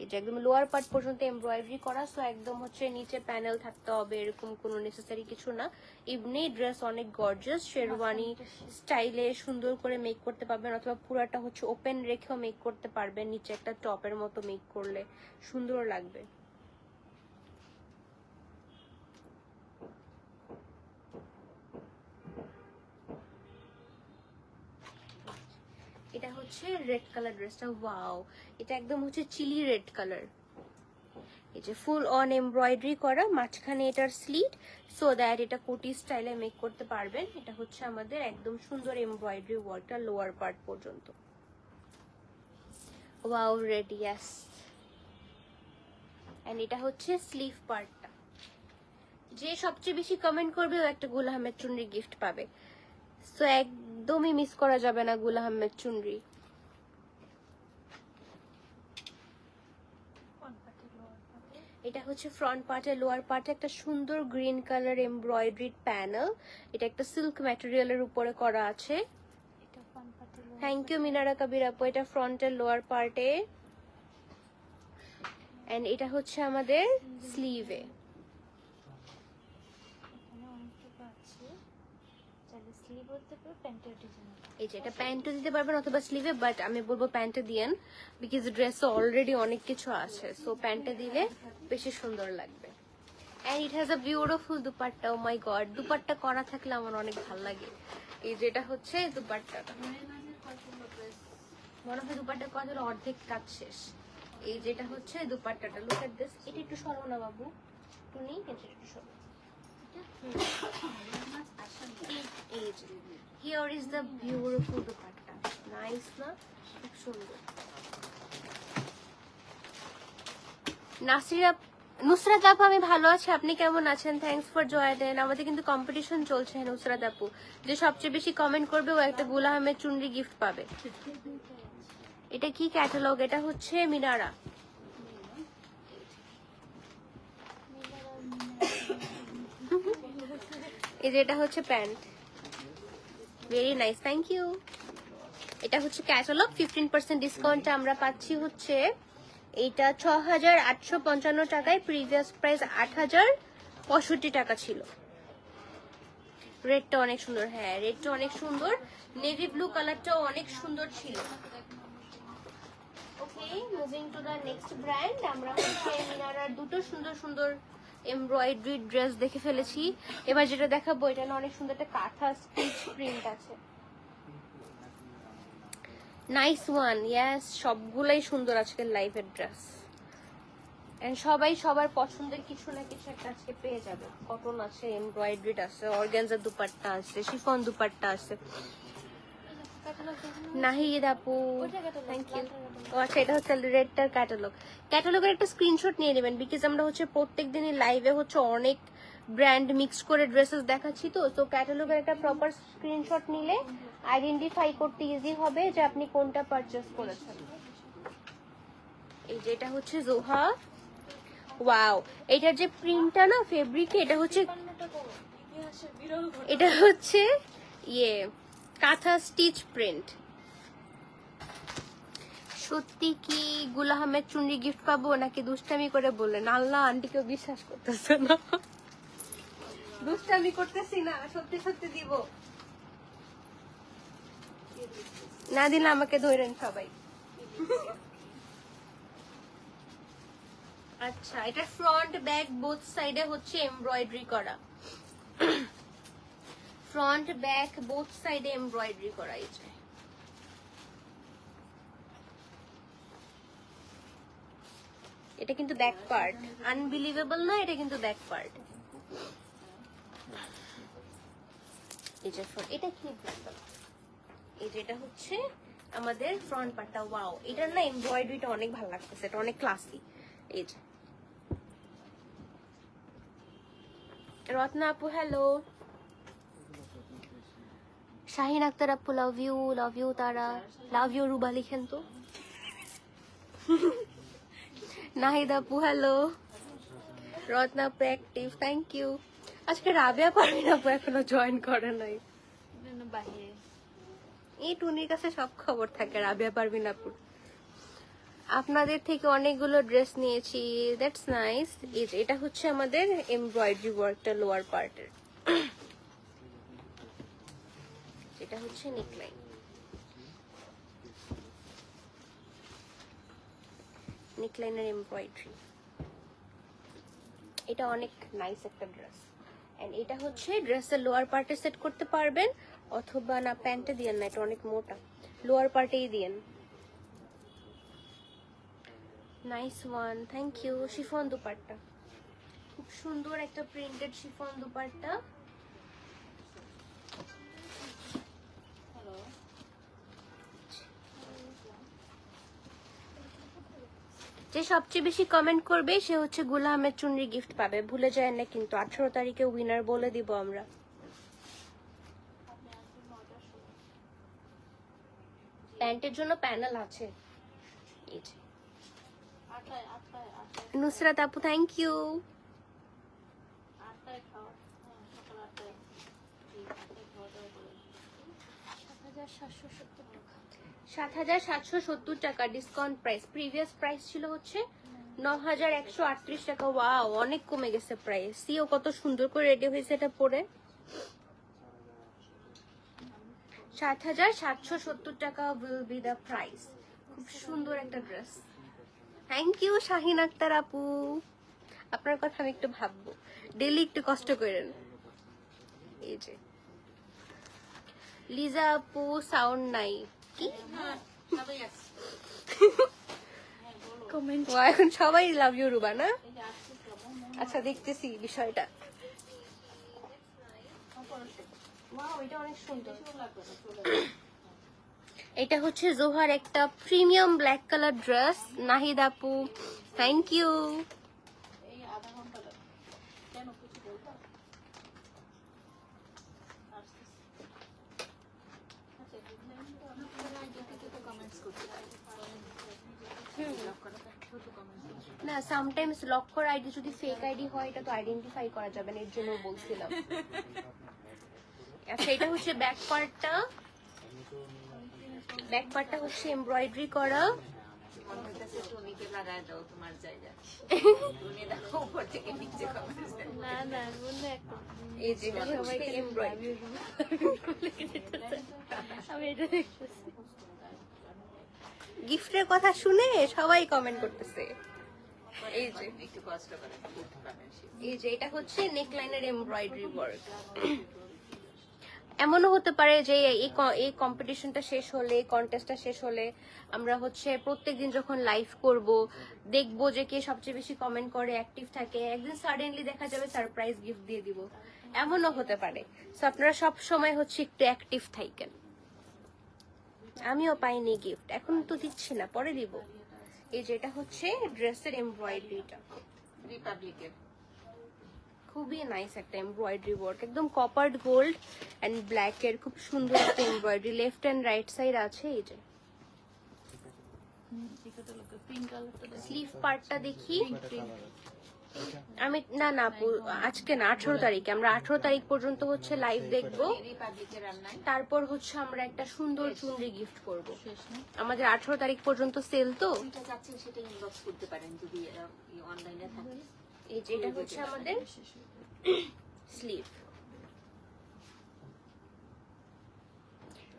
এই যে একদম লোয়ার পার্ট পর্যন্ত এমব্রয়ডারি করা। সো একদম হচ্ছে নিচে প্যানেল থাকতে হবে এরকম কোনো নেসেসারি কিছু না। এমনি ড্রেস অনেক গর্জিয়াস শেরওয়ানি স্টাইলে সুন্দর করে মেক করতে পারবেন, অথবা পুরাটা হচ্ছে ওপেন রেখেও মেক করতে পারবেন। নিচে একটা টপের মতো মেক করলে সুন্দর লাগবে। এটা হচ্ছে রেড কালার ড্রেসটা। ওয়াও, এটা একদম হচ্ছে চিলি রেড কালার। এই যে ফুল অন এমব্রয়ডারি করা, মাঝখানে এটার স্লিট, সো দ্যাট এটা কোটি স্টাইলে মেক করতে পারবেন। এটা হচ্ছে আমাদের একদম সুন্দর এমব্রয়ডারি ওয়ার্কটা লোয়ার পার্ট পর্যন্ত। Wow red, yes. এন্ড এটা হচ্ছে স্লিভ পার্টটা। যে সবচেয়ে বেশি কমেন্ট করবে ও একটা গুল আহমেদ চুনরি গিফট পাবে। সো একদমই মিস করা যাবে না গুল আহমেদ চুনরি। এটা হচ্ছে ফ্রন্ট পার্টে, লোয়ার পার্টে একটা সুন্দর গ্রিন কালার এমব্রয়ডারিড প্যানেল। এটা একটা সিল্ক ম্যাটেরিয়ালের উপরে করা আছে। থ্যাংক ইউ মিনারা কবির আপু। এটা ফ্রন্টের লোয়ার পার্টে এন্ড এটা হচ্ছে আমাদের স্লিভে। এই যে এটা প্যান্টও দিতে পারবেন অথবা স্লিভে, বাট আমি বলবো প্যান্টে দিয়েন, বিকজ ড্রেসে অলরেডি অনেক কিছু আছে। সো প্যান্টে দিলে বেশি সুন্দর লাগবে। And it has a beautiful dupatta. Oh my god, dupatta করা থাকলে আমার অনেক ভালো লাগে। এই যেটা হচ্ছে দুপাট্টাটা, মনে হয় দুপাট্টা করা হলো অর্ধেক কাজ শেষ। এই যেটা হচ্ছে দুপাট্টাটা, লুক এট দিস। এটা একটু সরো না বাবু, টুনি, এটা একটু সরো। এই যে here is the beautiful dupatta. Nice না? খুব সুন্দর। নাসিরা নুসরাত আপু, আমি ভালো আছি, আপনি কেমন আছেন? Thanks for joining. আমাদের কিন্তু কম্পিটিশন চলছে নুসরাত আপু, যে সবচেয়ে বেশি কমেন্ট করবে ও একটা গুল আহমেদ চুনরি গিফট পাবে। এটা কি ক্যাটালগ? এটা হচ্ছে মিনারা। এই যে এটা হচ্ছে pant, very nice, thank you. এটা হচ্ছে ক্যাটালগ। 15% ডিসকাউন্টে আমরা পাচ্ছি হচ্ছে এইটা 6,855 টাকায়। প্রিভিয়াস প্রাইস 8,065 টাকা ছিল। রেডটা অনেক সুন্দর, হ্যাঁ রেডটা অনেক সুন্দর। নেভি ব্লু কালারটাও অনেক সুন্দর ছিল। Okay, moving to the next brand. আমরা হচ্ছে মিনারার দুটো সুন্দর সুন্দর এমব্রয়ডারি ড্রেস দেখে ফেলেছি। এবার যেটা দেখাবো এটা না অনেক সুন্দর একটা কাঁথা স্টিচ প্রিন্ট আছে। নাইস ওয়ান, ইয়েস, সবগুলাই সুন্দর আজকের লাইভের ড্রেস। এন্ড সবাই সবার পছন্দের কিছু না কিছু একটা আজকে পেয়ে যাবে। কটন আছে, এমব্রয়ডারি আছে, অর্গানজা দুপাট্টা আছে, শিফন দুপাট্টা আছে। নাহিদ আপু, থ্যাংক ইউ। ও আচ্ছা, এটা হচ্ছে রেডটার ক্যাটালগ। ক্যাটালগের একটা স্ক্রিনশট নিয়ে নেবেন, বিকজ আমরা হচ্ছে প্রত্যেক দিনই লাইভে হচ্ছে অনেক ব্র্যান্ড মিক্স করে ড্রেসেস দেখাচ্ছি। তো ক্যাটালগের একটা প্রপার স্ক্রিনশট নিলে আইডেন্টিফাই করতে ইজি হবে যে আপনি কোনটা পারচেজ করেছেন। এই যে এটা হচ্ছে জোহা, ওয়াও, এটার যে প্রিন্টটা না ফেব্রিকে, এটা হচ্ছে ইয়ে কাঁথা স্টিচ প্রিন্ট। সত্যি কি গুল আহমেদ চুনরি গিফট পাবো নাকি দুষ্টামি করে বললেন? আল্লাহ, আন্টি কেউ বিশ্বাস করতেছে না। দুষ্টামি করতেছি না, সত্যি সত্যি দিব। না দিলে আমাকে ধরেন সবাই। আচ্ছা, এটা ফ্রন্ট ব্যাক বোথ সাইডে হচ্ছে এমব্রয়ডারি করা। ফ্রন্ট ব্যাক বোথ সাইডে এমব্রয়ডারি করা। এই যে এটা কিন্তু ব্যাক পার্ট, আনবিলিভেবল না, এটা কিন্তু ব্যাক পার্ট। এই যে এটা কি, এই যে এটা হচ্ছে আমাদের ফ্রন্ট পার্টটা। ওয়াও, এটার না এমব্রয়ডারিটা অনেক ভালো লাগতেছে, এটা অনেক ক্লাসি। এই যে রত্না আপু হ্যালো, শাহিন আক্তার আপু লাভ ইউ তারা, লাভ ইউ রুবা লিখেন তো। নাহিদ আপু হ্যালো, রত্না আপু অ্যাক্টিভ, থ্যাংক ইউ। আজকে রাবিয়া পারভিন আপু এখনো জয়েন করে নাই, বাহিরে এই টুনির কাছে সব খবর থাকে রাবিয়া পারভিন আপুর। আপনাদের থেকে অনেকগুলো ড্রেস নিয়েছি, দ্যাটস নাইস। এটা হচ্ছে আমাদের এমব্রয়ডারি ওয়ার্কটা লোয়ার পার্টের, এটা হচ্ছে নেকলাইন। নেকলাইনের এমব্রয়ডারি, এটা অনেক নাইস একটা ড্রেস। এন্ড এটা হচ্ছে ড্রেসের লোয়ার পার্টে সেট করতে পারবেন, অথবা না প্যান্টে দিয়েন না, এটা অনেক মোটা, লোয়ার পার্টেই দিয়েন। Nice one, thank you. Chiffon dupatta, খুব সুন্দর একটা প্রিন্টেড শিফন দুপাট্টা। যে সবচেয়ে বেশি কমেন্ট করবে সে হচ্ছে গুল আহমেদ চুনরি গিফট পাবে, ভুলে যায় না কিন্তু। 18 তারিখে উইনার বলে দিব আমরা। প্যান্টের জন্য প্যানেল আছে। এই যে নুসরাত আপু, থ্যাংক ইউ। 7,770 টাকা ডিসকাউন্ট প্রাইস। প্রিভিয়াস প্রাইস ছিল হচ্ছে 9,138 টাকা। ওয়াও, অনেক কমে গেছে প্রাইস। সিও কত সুন্দর করে রেডি হয়েছে এটা পরে। 7,770 টাকা উইল বি দ্য প্রাইস। খুব সুন্দর একটা dress. Thank you Shahin Akter আপু, আপনার কথা আমি একটু ভাববো, ডেলি একটু কষ্ট করেন। এই যে লিজা আপু সাউন্ড নাই কি? এখন সবাই লাভ ইউ রুবা না? আচ্ছা, দেখতেছি বিষয়টা। এটা হচ্ছে জোহার একটা premium black colour dress. Nahid আপু, থ্যাংক ইউ। না, সামটাইমস লক করা আইডি যদি ফেক আইডি হয় এটা তো আইডেন্টিফাই করা যাবে না, এর জন্য বলছিলাম। আচ্ছা, এটা হচ্ছে ব্যাক পার্টটা। ব্যাক পার্টটা হচ্ছে এমব্রয়ডারি করা। এই যে এমব্রয়ডারি, আমি এটা দেখতেছি। গিফটের কথা শুনে সবাই কমেন্ট করতেছে। এই যে একটু কষ্ট করে করতে পারবেন সে। এই যে এটা হচ্ছে নেকলাইনের এমব্রয়ডারি ওয়ার্ক। এমনও হতে পারে যে এই কম্পিটিশনটা শেষ হলে, কন্টেস্টটা শেষ হলে আমরা হচ্ছে প্রত্যেকদিন যখন লাইভ করব দেখবো যে কে সবচেয়ে বেশি কমেন্ট করে, অ্যাক্টিভ থাকে, একদিন সাডেনলি দেখা যাবে সারপ্রাইজ গিফট দিয়ে দিব, এমনও হতে পারে। সো আপনারা সব সময় হচ্ছে একটু অ্যাক্টিভ থাকেন। আমিও পাইনি গিফট, এখন তো দিচ্ছি না, পরে দিব। এই যে এটা হচ্ছে ড্রেসের এমব্রয়ডারিটা, রিপাবলিকের খুবই নাইস একটা এমব্রয়ডারি ওয়ার্ক, একদম কপার গোল্ড এন্ড ব্ল্যাক এর খুব সুন্দর একটা embroidery, left and right side আছে। এই যে পিঙ্ক কালারটা স্লিভ পার্টটা দেখি আমি। না না আপু, আজকে না, 18 তারিখে, আমরা 18 তারিখ পর্যন্ত হচ্ছে লাইভ দেখবো, রিপাবলিকের রান্নায় তারপর হচ্ছে আমরা একটা সুন্দর চুনরি গিফট করব। শেষ না। আমাদের 18 তারিখ পর্যন্ত সেল তো। যেটা চাচ্ছেন সেটা ইনবক্স করতে পারেন যদি অনলাইনে থাকে। এই যে এটা হচ্ছে আমাদের স্লিভ।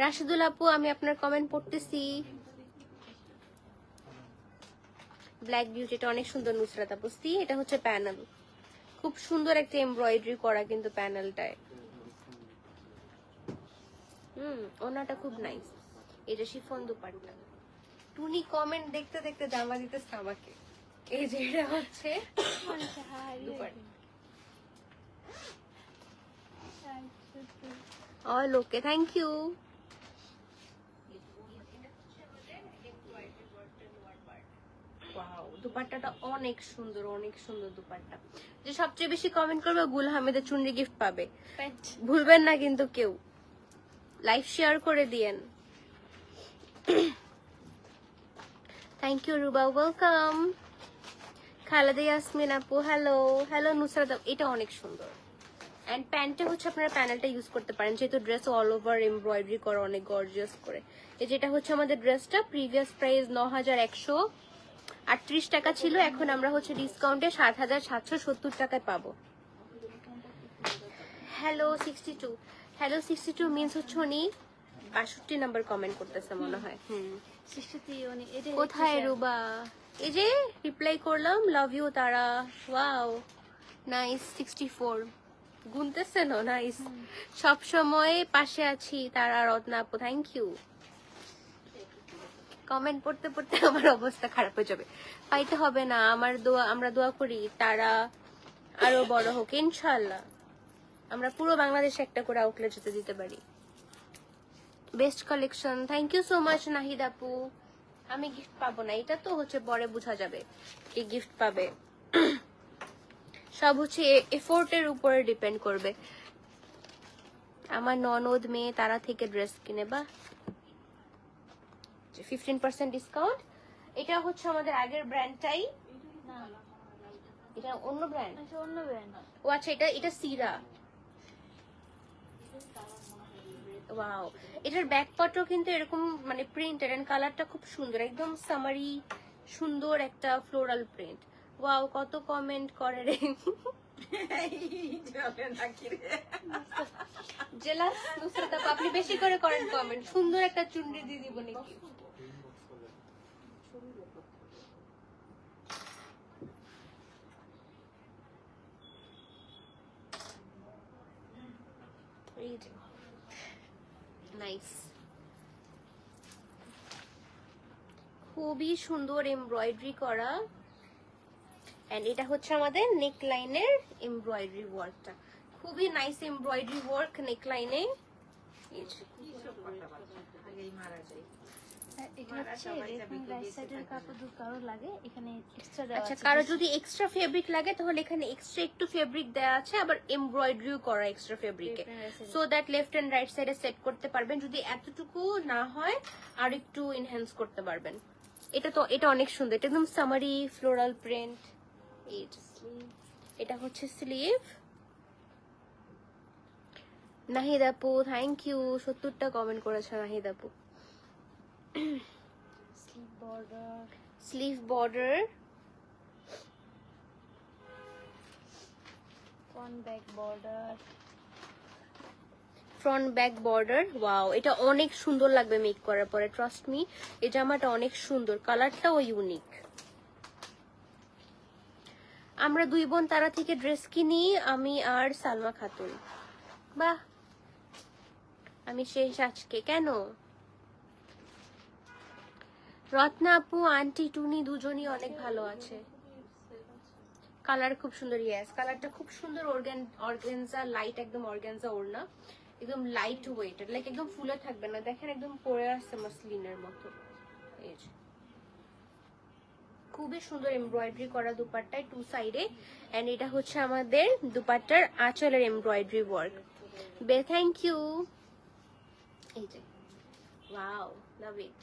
রাশিদুল আপু, আমি আপনার কমেন্ট পড়তেছি। ব্ল্যাক বিউটি, এটা অনেক সুন্দর নুসরাত আপু। সি, এটা হচ্ছে প্যানেল, খুব সুন্দর একটা এমব্রয়ডারি করা কিন্তু প্যানেলটায়। ওনাটা খুব নাইস। এই যে শিফন দুপাট্টা। টুনি কমেন্ট দেখতে দেখতে জামা দিতেছে আমাকে। এই যে এটা হচ্ছে dupatta. All okay, thank you. Wow, দুপাট্টাটা অনেক সুন্দর, অনেক সুন্দর দুপাট্টা। যে সবচেয়ে বেশি কমেন্ট করবে গুল আহমেদের চুনরি গিফট পাবে, ভুলবেন না কিন্তু কেউ। লাইভ শেয়ার করে দিয়েন। Thank you Ruba, welcome. Khaleda Yasmin আপু, হ্যালো। হ্যালো নুসরাত আপু, এটা অনেক সুন্দর। এন্ড প্যান্টে হচ্ছে আপনারা প্যানেলটা ইউজ করতে পারেন, যেহেতু ড্রেস অল ওভার এমব্রয়ডারি করা, অনেক গর্জিয়াস করে। এই যেটা হচ্ছে আমাদের ড্রেসটা, প্রিভিয়াস প্রাইস 9138 টাকা ছিল, এখন আমরা হচ্ছে ডিসকাউন্টে 7770 টাকায় পাবো। হ্যালো 62, হ্যালো 62 মিন্স হচ্ছে উনি 62 নাম্বার কমেন্ট করতেছে মনে হয়। কোথায় রুবা? এই যে রিপ্লাই করলাম, লাভ ইউ তারা। Wow nice. 64 গুনতেছেন, নাইস। সব সময় পাশে আছি তারা, রত্না আপু, থ্যাংক ইউ। কমেন্ট পড়তে পড়তে আমার অবস্থা খারাপ হয়ে যাবে। পাইতে হবে না, আমরা দোয়া করি তারা আরো বড় হোক ইনশাআল্লাহ। আমরা পুরো বাংলাদেশে একটা করে আউটলেট যেতে দিতে পারি। Best collection, thank you so much Nahid আপু। আমি গিফট পাবো না, এটা তো হচ্ছে পরে বোঝা যাবে কি গিফট পাবে। সব হচ্ছে এফোর্টের উপরে ডিপেন্ড করবে। আমার ননদ মেয়ে তারা থেকে ড্রেস কিনে, বা 15% ডিসকাউন্ট। এটা হচ্ছে আমাদের আগের ব্র্যান্ডটাই, এটা অন্য ব্র্যান্ড। ও আচ্ছা, এটা সিরা। ওয়াও, এটার ব্যাক পার্টও কিন্তু এরকম মানে প্রিন্টেড, এন্ড কালারটা খুব সুন্দর, একদম সামারি সুন্দর একটা ফ্লোরাল প্রিন্ট। ওয়াও, কত কমেন্ট করে রে। জেলাস নুসরাত আপু, আপনি বেশি করে করেন কমেন্ট, সুন্দর একটা চুনরি দিয়ে দিব নাকি। নাইস, খুবই সুন্দর এমব্রয়ডারি করা। এন্ড এটা হচ্ছে আমাদের নেক লাইনের এমব্রয়ডারি ওয়ার্কটা, খুবই নাইস এমব্রয়ডারি ওয়ার্ক নেক লাইনে। আচ্ছা, কারো যদি এক্সট্রা ফেব্রিক লাগে তাহলে এখানে এক্সট্রা একটু ফেব্রিক দেওয়া আছে, আবার এমব্রয়ডারিও করা এক্সট্রা ফেব্রিকে, so that left and right সাইডে সেট করতে পারবেন। যদি এতটুকু না হয় আর একটু এনহ্যান্স করতে পারবেন। এটা অনেক সুন্দর, এটা একদম সামারি ফ্লোরাল প্রিন্ট। এটা হচ্ছে স্লিভ। নাহিদ আপু, থ্যাংক ইউ, 70টা কমেন্ট করেছে নাহিদ আপু। Sleeve border, front front back border. Wow, এটা অনেক সুন্দর লাগবে মেক করার পরে, ট্রাস্ট মি। এই জামাটা অনেক সুন্দর, কালারটাও ইউনিক। আমরা দুই বোন তারা থেকে ড্রেস কিনি, আমি আর সালমা খাতুন। বাহ, আমি শেষ আজকে। কেন? রত্না আপু, আন্টি টুনি দুজনই অনেক ভালো আছে। কালার খুব সুন্দর, ইয়েস কালারটা খুব সুন্দর। অর্গানজা লাইট, একদম অর্গানজা ওড়না, একদম লাইট ওয়েট, লাইক একদম ফুলে থাকবে না, দেখেন একদম পরে আসছে মাসলিনের মতো। এই যে খুবই সুন্দর এমব্রয়ডারি করা দুপাট্টায় টু সাইডে, এন্ড এটা হচ্ছে আমাদের দুপাট্টার আঁচলের এমব্রয়ডারি ওয়ার্ক। Thank you. এই যে wow, love it.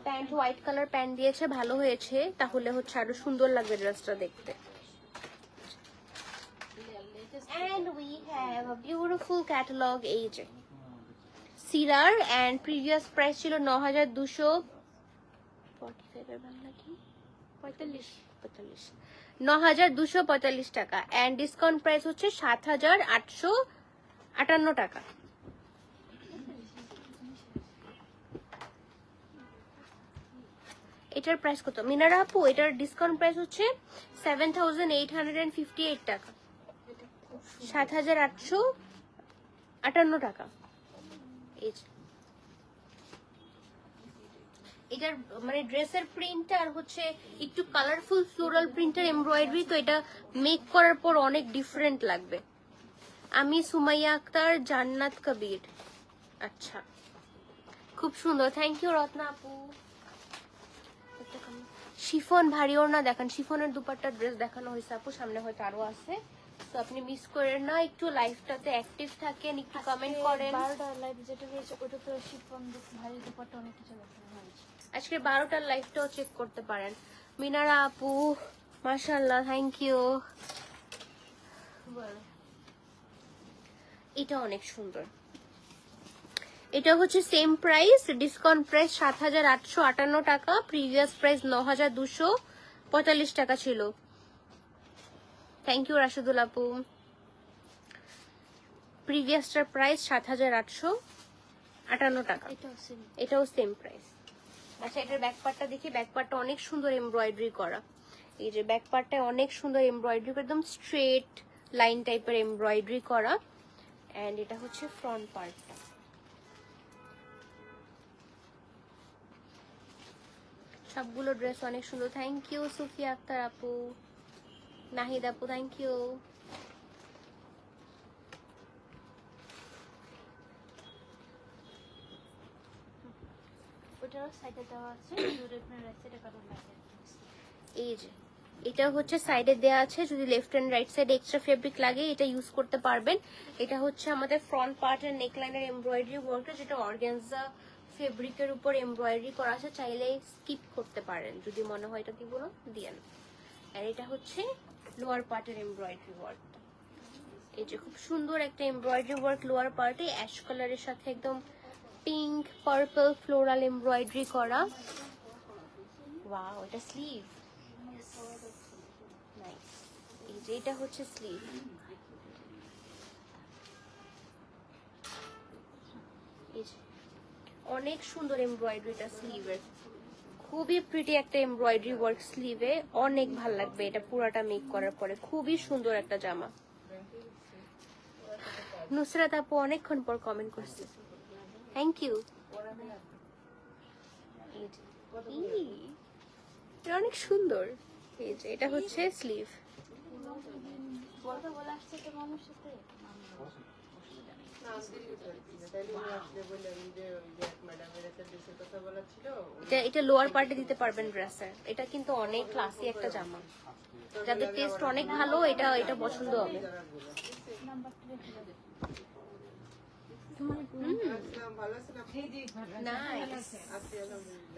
Pant white colour pant দিয়েছে, ভালো হয়েছে, তাহলে হচ্ছে আরো সুন্দর লাগবে ড্রেসটা দেখতে। And we have a beautiful catalog, এই যে সিরার, and previous price ছিল 9245 টাকা, and discount price হচ্ছে 7858 টাকা। এটার প্রাইস কত মিনারা আপু? এটার ডিসকাউন্ট প্রাইস হচ্ছে 7858 টাকা, 7858 টাকা। এই যে এটার মানে ড্রেসের প্রিন্ট আর হচ্ছে একটু কালারফুল ফ্লোরাল প্রিন্টের এমব্রয়ডারি, তো এটা মেক করার পর অনেক ডিফারেন্ট লাগবে। আমি সুমাইয়া আক্তার, জান্নাত কবির। আচ্ছা, খুব সুন্দর, থ্যাংক ইউ রত্না আপু। শিফন ভারী ওড়না দেখান, শিফনের দুপাট্টা ড্রেস দেখানো হয়েছে আপু, সামনে হয়তো আরো আছে, তো আপনি মিস করেন না। একটু লাইভটাতে অ্যাক্টিভ থাকেন, একটু কমেন্ট করেন। 12টার লাইভ যেটা হয়েছে ওটা তো শিফন ভারী দুপাট্টা অনেক কিছু দেখানো হয়েছে। আজকে 12টার লাইভটাও চেক করতে পারেন। মিনারা আপু মাশাআল্লাহ, থ্যাংক ইউ। এটা অনেক সুন্দর, এটা হচ্ছে সেম প্রাইস, ডিসকাউন্ট প্রাইস 7858 টাকা, প্রিভিয়াস প্রাইস 9245 টাকা ছিল। থ্যাংক ইউ রাশিদুল আপু। প্রিভিয়াসটার প্রাইস 7858 টাকা, এটাও সেম প্রাইস। আচ্ছা, এটার ব্যাক পার্টটা দেখি। ব্যাক পার্টটা অনেক সুন্দর এমব্রয়ডারি করা, এই যে ব্যাক পার্টটা অনেক সুন্দর এমব্রয়ডারি, একদম স্ট্রেট লাইন টাইপের এমব্রয়ডারি করা, এন্ড এটা হচ্ছে ফ্রন্ট পার্টটা। সবগুলো ড্রেস অনেক সুন্দর। থ্যাংক ইউ সুফিয়া আক্তার আপু, নাহিদ আপু, থ্যাংক ইউ। ওটারও সাইডে দেওয়া আছে, আপনার রাইট সাইডে কারণ লাগে। এই যে এটা হচ্ছে সাইডে দেয়া আছে, যদি লেফট এন্ড রাইট সাইডে এক্সট্রা ফেব্রিক লাগে এটা ইউজ করতে পারবেন। এটা হচ্ছে আমাদের ফ্রন্ট পার্টের নেকলাইনের এমব্রয়ডারি ওয়ার্কটা, যেটা অর্গানজা ফেব্রিকের উপর এমব্রয়ডারি করা আছে, চাইলে স্কিপ করতে পারেন যদি মনে হয় এটা দিব না, দিয়েন। আর এটা হচ্ছে লোয়ার পার্টের এমব্রয়ডারি ওয়ার্কটা, এই যে খুব সুন্দর একটা এমব্রয়ডারি ওয়ার্ক লোয়ার পার্টে, অ্যাশ কালারের সাথে একদম পিঙ্ক পার্পল ফ্লোরাল এমব্রয়ডারি করা। ওয়াও, এটা স্লিভ, নাইস। এই যে এটা হচ্ছে স্লিভ, এই যে অনেক সুন্দর এমব্রয়ডারিটা স্লিভের, খুবই প্রিটি একটা এমব্রয়ডারি ওয়ার্ক স্লিভে, অনেক ভাল লাগবে এটা পুরাটা মেক করার পরে, খুবই সুন্দর একটা জামা। নুসরাত আপু অনেকক্ষণ পর কমেন্ট করছে, থ্যাংক ইউ। এটা অনেক সুন্দর, এই যে এটা হচ্ছে স্লিভ। বলতে বলে আসছে তো মানুষ সাথে এটা লোয়ার পার্টে দিতে পারবেন ড্রেসের, এটা কিন্তু অনেক ক্লাসি একটা জামা, যাদের টেস্ট অনেক ভালো এটা এটা পছন্দ হবে।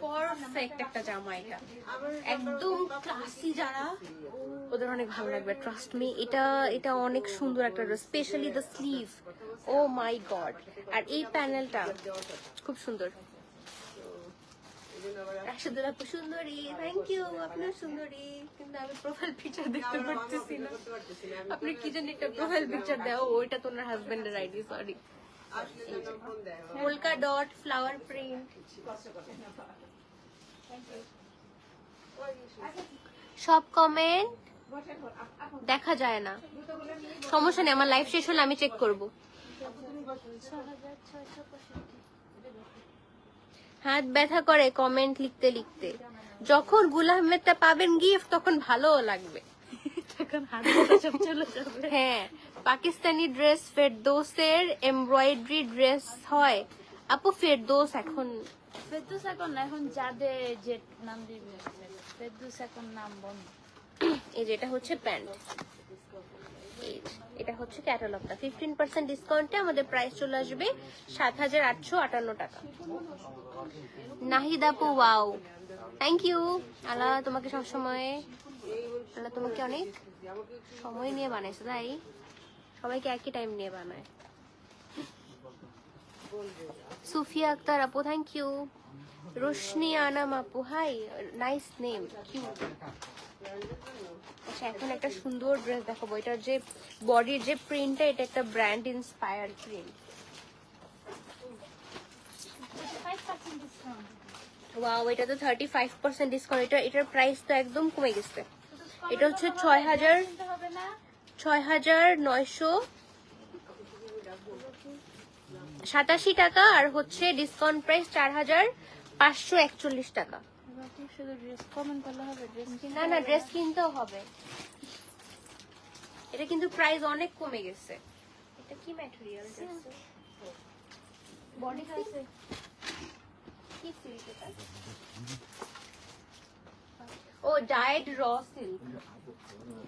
পারফেক্ট একটা জামা, এটা একদম ক্লাসি যারা ওদের অনেক ভালো লাগবে, ট্রাস্ট মি। এটা এটা অনেক সুন্দর একটা dress, specially the sleeve, oh my god. আর এই প্যানেলটা খুব সুন্দর, রাশেদুল আপু সুন্দরী, থ্যাংক ইউ। আপনিও সুন্দরী, কিন্তু আমি প্রোফাইল পিকচার দেখতে পারতেছি না। আপনি কি জানি একটা প্রোফাইল পিকচার দাও, ওইটা তো ওনার হাজবেন্ডের ID, sorry. Polka dot flower print, সব কমেন্ট দেখা যায় না, সমস্যা নেই, আমার লাইভ শেষ হলে আমি চেক করব। 6665। হাত ব্যথা করে কমেন্ট লিখতে লিখতে। যখন গুল আহমেদটা পাবেন গিফট তখন ভালোও লাগবে। হ্যাঁ, পাকিস্তানি ড্রেস ফেরদৌসের এমব্রয়ডারি ড্রেস হয় আপু। ফেরদৌস এখন ফেরদৌস এখন না, এখন যাদের যে নাম দিবে ফেরদৌস এখন নাম বন্ধ। এই যে এটা হচ্ছে প্যান্ট, এটা হচ্ছে ক্যাটালগটা। 15% ডিসকাউন্টে আমাদের প্রাইস চলে আসবে 7858 টাকা। নাহিদ আপু ওয়াও, থ্যাংক ইউ। আল্লাহ তোমাকে সবসময়, আল্লাহ তোমাকে অনেক সময় নিয়ে বানাইছে, তাই সবাইকে একই টাইম নিয়ে বানায়। সুফিয়া আক্তার আপু থ্যাংক ইউ। রোশনি আনাম আপু হাই, নাইস নেম, কিউট। আচ্ছা, এখন একটা সুন্দর ড্রেস দেখাবো। এটার যে বডির যে প্রিন্টটা, এটা একটা ব্র্যান্ড ইন্সপায়ার্ড প্রিন্ট। ওয়াও, এটা তো 35% ডিসকাউন্ট। এটার প্রাইস তো একদম কমে গেছে। এটা হচ্ছে 6,987 টাকা, আর হচ্ছে ডিসকাউন্ট প্রাইস 4,541 টাকা। শুধু ড্রেস কমেন্ট করলে হবে? না না, ড্রেস কিনতেও হবে। এটা কিন্তু প্রাইস অনেক কমে গেছে। এটা কি ম্যাটেরিয়াল? বডি আছে কি সিল্ক এটা? ও ডায়েড র সিল্ক।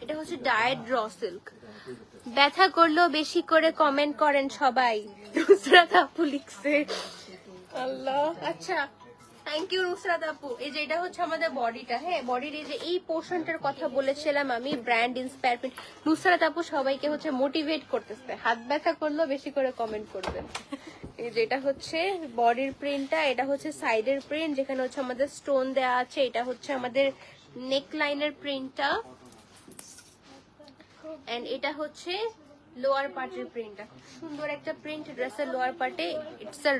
এটা হচ্ছে ডায়েড র সিল্ক। ব্যথা করলেও বেশি করে কমেন্ট করেন সবাই, নুসরাত আপু লিখছে। আল্লাহ, আচ্ছা থ্যাংক ইউ নুসরাত আপু। এই যে এটা হচ্ছে আমাদের বডিটা। হ্যাঁ, বডির এই যে এই পোর্শনটার কথা বলেছিলাম আমি, ব্র্যান্ড ইন্সপায়ার প্রিন্ট। নুসরাত আপু সবাইকে হচ্ছে মোটিভেট করতেছে, হাত ব্যথা করলেও বেশি করে কমেন্ট করবেন। এই যে এটা হচ্ছে বডির প্রিন্টটা, এটা হচ্ছে সাইডের প্রিন্ট যেখানে হচ্ছে আমাদের স্টোন দেওয়া আছে। এটা হচ্ছে আমাদের নেক লাইনের প্রিন্টটা, এন্ড এটা হচ্ছে লোয়ার পার্টের প্রিন্টটা। সুন্দর একটা প্রিন্ট ড্রেসের লোয়ার পার্টে। It's a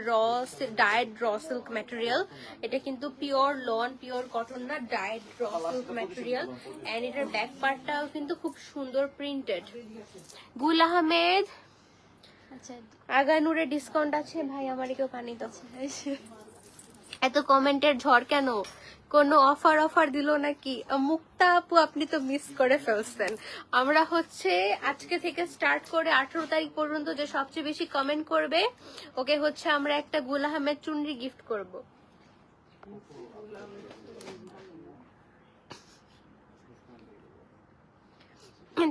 dyed raw silk material. এটা কিন্তু পিওর লন, পিওর কটন না, dyed raw silk material. And এটার ব্যাক পার্টটাও কিন্তু খুব সুন্দর প্রিন্টেড। গুল আহমেদ, আচ্ছা আগানুরে ডিসকাউন্ট আছে ভাই, আমার কেউ পানি তো। এত কমেন্টের ঝড় কেন? কোনো অফার দিল নাকি? মুক্তা আপু আপনি তো মিস করে ফেলছেন। আমরা হচ্ছে আজকে থেকে স্টার্ট করে 18 তারিখ পর্যন্ত যে সবচেয়ে বেশি কমেন্ট করবে ওকে হচ্ছে আমরা একটা গুল আহমেদ চুনরি গিফট করব।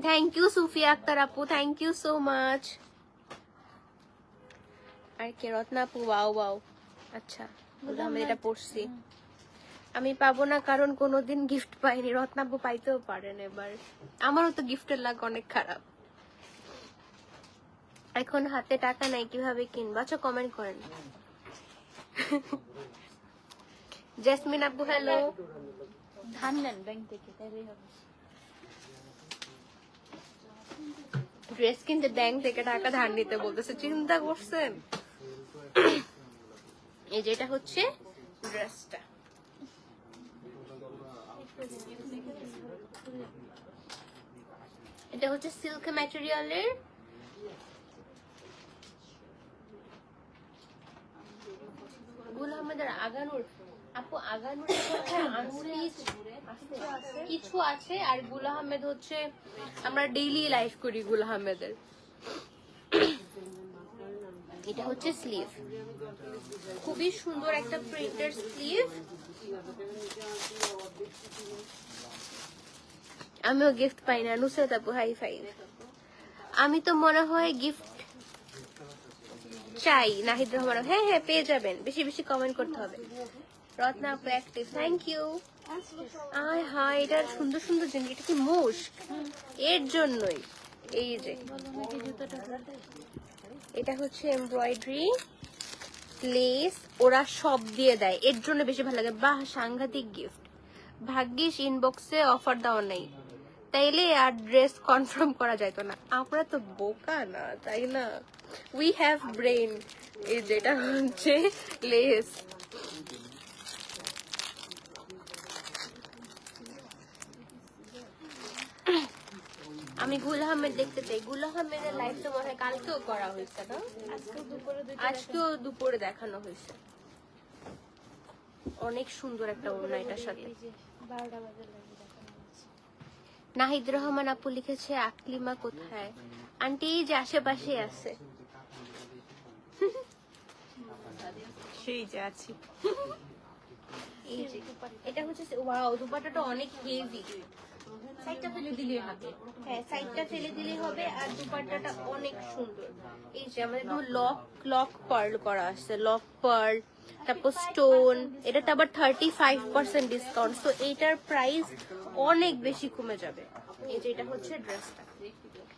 থ্যাংক ইউ সুফিয়া আক্তার আপু, থ্যাংক ইউ সো মাচ। আর কে? রত্না আপু ওয়াও ওয়াও। আচ্ছা, গুল আহমেদ এটা পড়ছি। আমি পাবো না কারণ কোনোদিন গিফট পাইনি। রত্নাবু পাইতেও পারেন এবার। আমারও তো গিফটের লাগ অনেক খারাপ। এখন হাতে টাকা নাই, কিভাবে কিনবো? আচ্ছা কমেন্ট করেন। জেসমিন আপু হ্যালো। ধান নেন ব্যাংক থেকে, তাইলেই হবে। ড্রেস কিনতে ব্যাংক থেকে টাকা ধার নিতে বলতেছে, চিন্তা করছেন? এই যেটা হচ্ছে ড্রেসটা। এটা হচ্ছে সিল্ক ম্যাটেরিয়ালের। গুল আহমেদের আগানুর আপু, আগানুর কিছু আছে। আর গুল আহমেদ হচ্ছে আমরা ডেইলি লাইফ করি গুল আহমেদের। এটা হচ্ছে স্লিভ, খুবই সুন্দর একটা প্রিন্টের স্লিভ। আমিও গিফট পাই না। নুসরাত আপু হাই ফাইভ। আমি তো মনে হয় গিফট চাই। নাহিদ রহমান, হ্যাঁ হ্যাঁ পেয়ে যাবেন, বেশি বেশি কমেন্ট করতে হবে। রত্না আপু অ্যাক্টিভ, থ্যাংক ইউ। আয় হ্যাঁ, এটা সুন্দর সুন্দর জিনিস। এটা কি মুস্ক? এর জন্যই। এই যে এটা হচ্ছে এমব্রয়ডারি, লেস ওরা সব দিয়ে দেয়, এর জন্য বেশি ভালো লাগে। বাহ, সাংঘাতিক গিফট। ভাগ্যিস ইনবক্সে অফার দেওয়া নেই, তাইলে আর ড্রেস কনফার্ম করা যেত না। আমরা তো বোকা না, তাই না? We have brain. এই যেটা হচ্ছে লেস। আমি গুল আহমেদ দেখতে চাই। গুল আহমেদের লাইভ তো মনে হয় কালকেও করা হয়েছে না? আজকেও দুপুরে দেখানো হয়েছে। অনেক সুন্দর একটা ওড়না এটার সাথে। 12টা বাজে লাগে দেখানো হচ্ছে। নাহিদ রহমান আপু লিখেছে আকলিমা কোথায়? আন্টি এই যে আশেপাশে আছে। সেই যে আছি। এই যে এটা হচ্ছে, ওয়াও, দুপাট্টাটা অনেক হেভি। সাইডটা ফেলে দিলে হবে। হ্যাঁ, সাইডটা ফেলে দিলেই হবে। আর দুপাট্টাটা অনেক সুন্দর। এই যে আমাদের লক পার্ল করা আছে, লক পার্ল, তারপর স্টোন। এটাতে আবার 35% ডিসকাউন্ট, তো এইটার প্রাইস অনেক বেশি কমে যাবে। এই যে এটা হচ্ছে ড্রেসটা।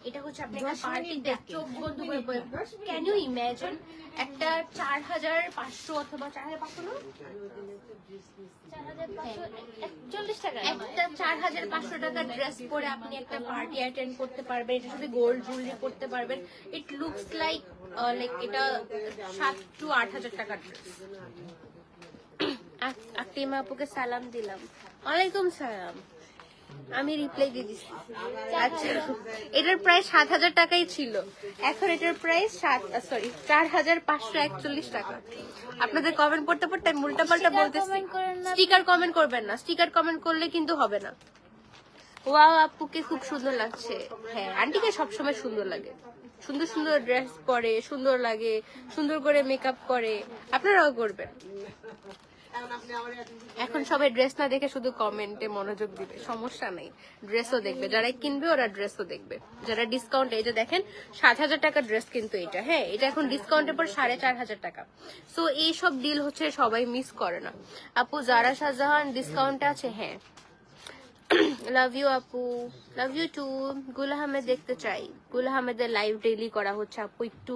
এটা হচ্ছে আপনি একটা পার্টিতে চোখ বন্ধ করে, ক্যান ইউ ইমাজিন একটা 4500 অথবা 4500 না, 41 টাকা। একটা 4500 টাকার ড্রেস পরে আপনি একটা পার্টি অ্যাটেন্ড করতে পারবেন। এটার সাথে গোল্ড জুয়েলারি করতে পারবেন। ইট লুকস লাইক এটা 7 to 8,000 টাকার ড্রেস। আকলিমা আপুকে সালাম দিলাম। ওয়ালাইকুম সালাম। আমি রিপ্লাই দিয়ে দিচ্ছি। আচ্ছা, এটার প্রাইস 7,000 টাকাই ছিল, এখন এটার প্রাইস 4,541 টাকা। আপনাদের কমেন্ট পড়তে পড়তে আমি উল্টা পাল্টা বলতেছি। স্টিকার কমেন্ট করবেন না, স্টিকার কমেন্ট করলে কিন্তু হবে না। ওয়াও, আপুকে খুব সুন্দর লাগছে। হ্যাঁ, আন্টিকে সবসময় সুন্দর লাগে। সুন্দর সুন্দর ড্রেস পরে সুন্দর লাগে, সুন্দর করে মেকআপ করে। আপনারাও করবেন। এখন সবাই ড্রেস না দেখে শুধু কমেন্টে মনোযোগ দিবে, সমস্যা নেই, ড্রেসও দেখবে। যারা কিনবে ওরা ড্রেসও দেখবে। যারা ডিসকাউন্ট, এই যে দেখেন 7,000 টাকার ড্রেস কিন্তু এটা। হ্যাঁ, এটা এখন ডিসকাউন্টের পর 4,500 টাকা। সো এইসব ডিল হচ্ছে সবাই মিস করে না। আপু জারা শাহজাহান ডিসকাউন্টে আছে? হ্যাঁ। লাভ ইউ আপু, লাভ ইউ টু। গুল আহমেদ দেখতে চাই। গুল আহমেদের লাইভ ডেইলি করা হচ্ছে আপু, একটু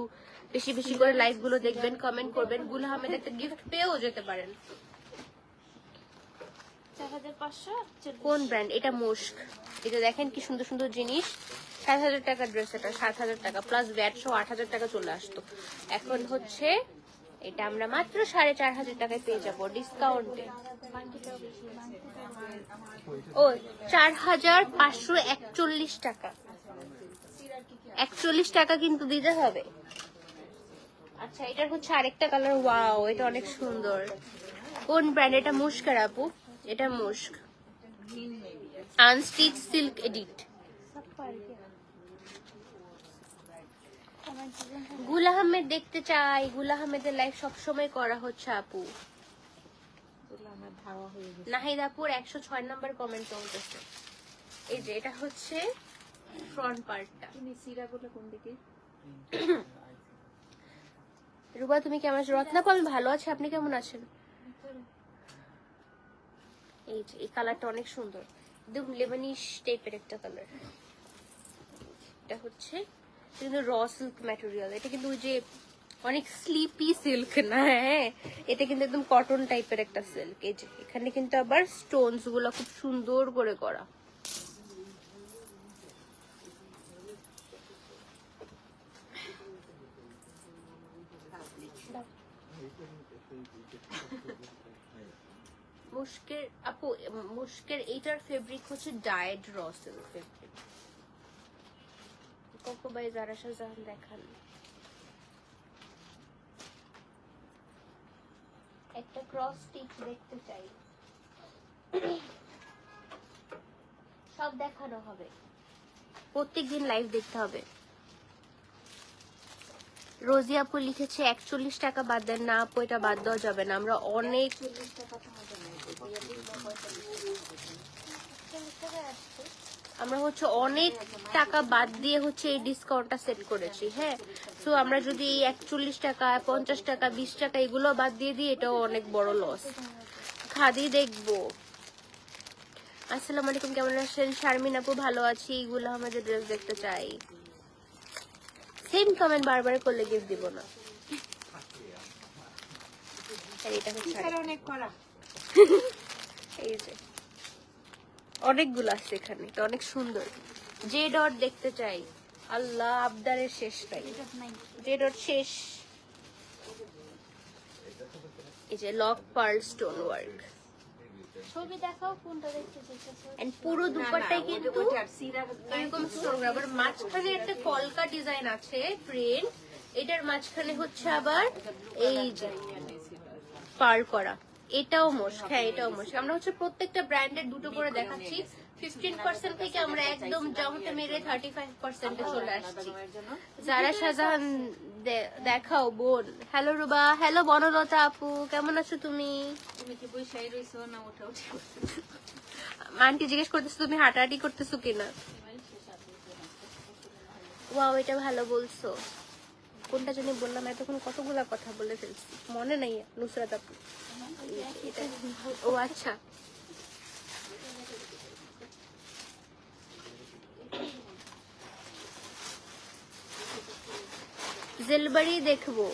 বেশি বেশি করে লাইভ গুলো দেখবেন, কমেন্ট করবেন। গুল আহমেদ একটা গিফট পেয়েও যেতে পারেন। 4500। কোন ব্র্যান্ড এটা? মুস্ক। এটা দেখেন কি সুন্দর সুন্দর জিনিস। 7,000 টাকার ড্রেস, এটা 7,000 টাকা প্লাস ভ্যাট সহ 8,000 টাকা চলে আসতো। এখন হচ্ছে এটা আমরা মাত্র 4,500 টাকায় পেয়ে যাবো ডিসকাউন্টে। ও 4,541 টাকা, 41 টাকা কিন্তু দিতে হবে। আচ্ছা, এটার হচ্ছে আরেকটা কালার। ওয়াও, এটা অনেক সুন্দর। কোন ব্র্যান্ড এটা? মুস্কের আপু, এটা মুস্ক আনস্টিচ সিল্ক এডিট। গুল আহমেদ দেখতে চাই। গুল আহমেদের লাইভ সবসময় করা হচ্ছে আপু। নাহিদ আপুর 106 নম্বর কমেন্ট চলতেছে। এই যে এটা হচ্ছে ফ্রন্ট পার্টটা। কোন দিকে? রুবা তুমি কেমন আছো? রত্নাপা আমি ভালো আছি, আপনি কেমন আছেন? এই যে এই কালারটা অনেক সুন্দর, একদম লেমনিশ টাইপের একটা কালার। এটা হচ্ছে কিন্তু র সিল্ক ম্যাটেরিয়াল। এটা কিন্তু ওই যে অনেক স্লিপি সিল্ক না, হ্যাঁ, এটা কিন্তু একদম কটন টাইপের একটা সিল্ক। এই যে এখানে কিন্তু আবার স্টোনস গুলো খুব সুন্দর করে করা। মুস্কের আপু, মুস্কের এইটার ফেব্রিক হচ্ছে dyed raw silk fabric. Coco by Zara Shahjahan দেখান। একটা ক্রস স্টিচ দেখতে চাই। সব দেখানো হবে, প্রত্যেকদিন লাইভ দেখতে হবে। রোজি আপু লিখেছে 41 টাকা বাদ দেন না আপু, এটা বাদ দেওয়া যাবে না। আমরা অনেক আমরা হচ্ছে অনেক টাকা বাদ দিয়ে হচ্ছে এই ডিসকাউন্টটা সেট করেছি। হ্যাঁ, তো আমরা যদি এই 41 টাকা 50 টাকা 20 টাকা এগুলো বাদ দিয়ে দিই, এটাও অনেক বড় লস। খাদি দেখবো। আসসালামু আলাইকুম, কেমন আছেন? শারমিন আপু ভালো আছি। এইগুলো আমাদের ড্রেস দেখতে চাই। সেম কমেন্ট বারবার করলে গিফট দিব না। আর এটা হচ্ছে স্টিকার অনেক করা। এই যে অনেকগুলো আছে এখানে, এটা অনেক সুন্দর। যে ডট দেখতে চাই, আল্লাহ আবদারের শেষ নাই, এটা নাই। যে ডট শেষ। এই যে লক পার্ল স্টোন ওয়ার্ক, ছবি দেখাও কোনটা দেখতে চাইতেছো। এন্ড পুরো না, না, দুপাট্টাই কিন্তু ওইটার সিরার এরকম স্টোন, আবার মাঝখানে একটা কলকা ডিজাইন আছে প্রিন্ট, এটার মাঝখানে হচ্ছে আবার এই যে পার করা, এটাও মোস্ক। হ্যাঁ এটাও মোস্ক। আমরা হচ্ছে প্রত্যেকটা ব্র্যান্ডের দুটো করে দেখাচ্ছি। 15% থেকে আমরা একদম জামতে মেরে 35% চলে আসছি। যারা শাহজাহান দেখাও বোন। হ্যালো রুবা, হ্যালো বনলতা আপু, কেমন আছো তুমি? তুমি কি বসেই রইছো না উঠে উঠে? আন্টি জিজ্ঞেস করতেছো তুমি হাঁটাহাঁটি করতেছো কিনা। ওয়াও এটা ভালো বলছো। কোনটা জানি বললাম, এতক্ষণ কতগুলা কথা বলে ফেলছি, মনে নাই নুসরাত আপু। ও আচ্ছা, জেলবাড়ি দেখবো।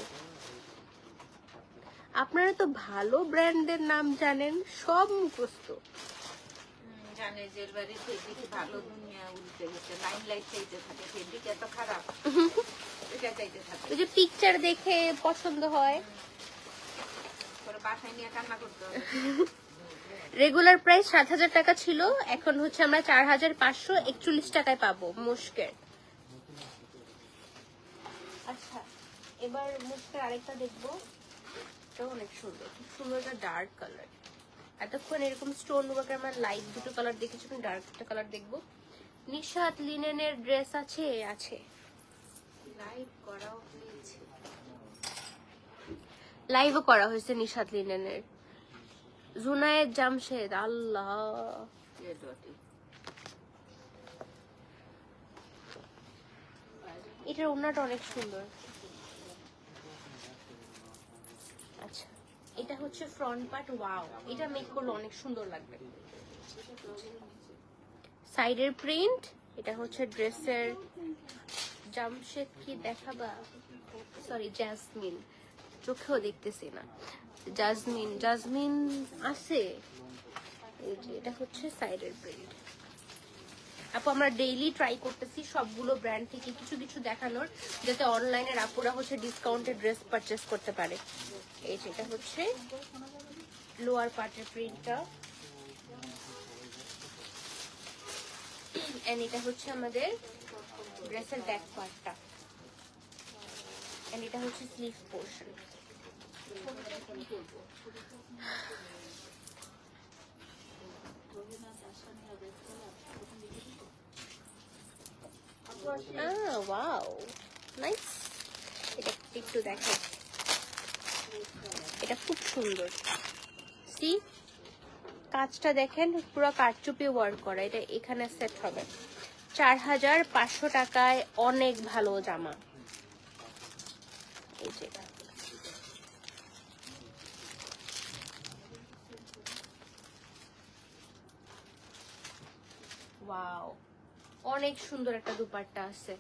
আপনারা তো ভালো ব্র্যান্ডের নাম জানেন, সব মুখস্থ। জানে জেলবাড়ি সেদিকে ভালো, দুনিয়া উল্টে গেছে। লাইন লাইট চাইতে থাকে, সেদিকে এত খারাপ, এটা চাইতে থাকে। ওই যে পিকচার দেখে পছন্দ হয়। পরে বাসায় নিয়ে কান্না করতে হবে। রেগুলার প্রাইস 7,000 টাকা ছিল, এখন হচ্ছে আমরা 4,541 টাকায় পাবো মুস্কের। আচ্ছা এবার মুস্কের আরেকটা দেখবো, এটাও অনেক সুন্দর, খুব সুন্দর একটা ডার্ক কালার। এতক্ষণ এরকম স্টোন ওয়ার্কের আমরা লাইট দুটো কালার দেখেছি, ডার্ক একটা কালার দেখবো। নিশাত লিনেনের ড্রেস আছে, আছে লাইভ করাও হয়েছে। লাইভও করা হয়েছে নিশাত লিনেনের। জুনায়েদ জামশেদ, আল্লাহ এটার ওড়নাটা অনেক সুন্দর। আচ্ছা এটা হচ্ছে ফ্রন্ট পার্ট, ওয়াও এটা মেক করলে অনেক সুন্দর লাগবে। সাইডের প্রিন্ট, এটা হচ্ছে ড্রেসের। জামশেদ কি দেখাবা, সরি জাসমিন, চোখেও দেখতেছি না। জাসমিন, জাসমিন আছে। এই যে এটা হচ্ছে সাইডের প্রিন্ট। আপু আমরা ডেইলি ট্রাই করতেছি সবগুলো ব্র্যান্ড থেকে কিছু কিছু দেখানোর, যাতে অনলাইনের আপুরা হচ্ছে ডিসকাউন্টে ড্রেস পারচেস করতে পারে। এই যে এটা হচ্ছে লোয়ার পার্টের প্রিন্টটা, এন্ড এটা হচ্ছে আমাদের ড্রেসের ব্যাক পার্টটা, এন্ড এটা হচ্ছে স্লিভ পোর্শন। ওয়াও নাইস, এটা একটু দেখো, এটা খুব সুন্দর। সি কাজটা দেখেন, পুরো কারচুপি ওয়ার্ক করা, এটা এখানে সেট হবে। 4,500 টাকায় অনেক ভালো জামা। এই যে ওয়াও অনেক সুন্দর একটা দুপাট্টা আছে।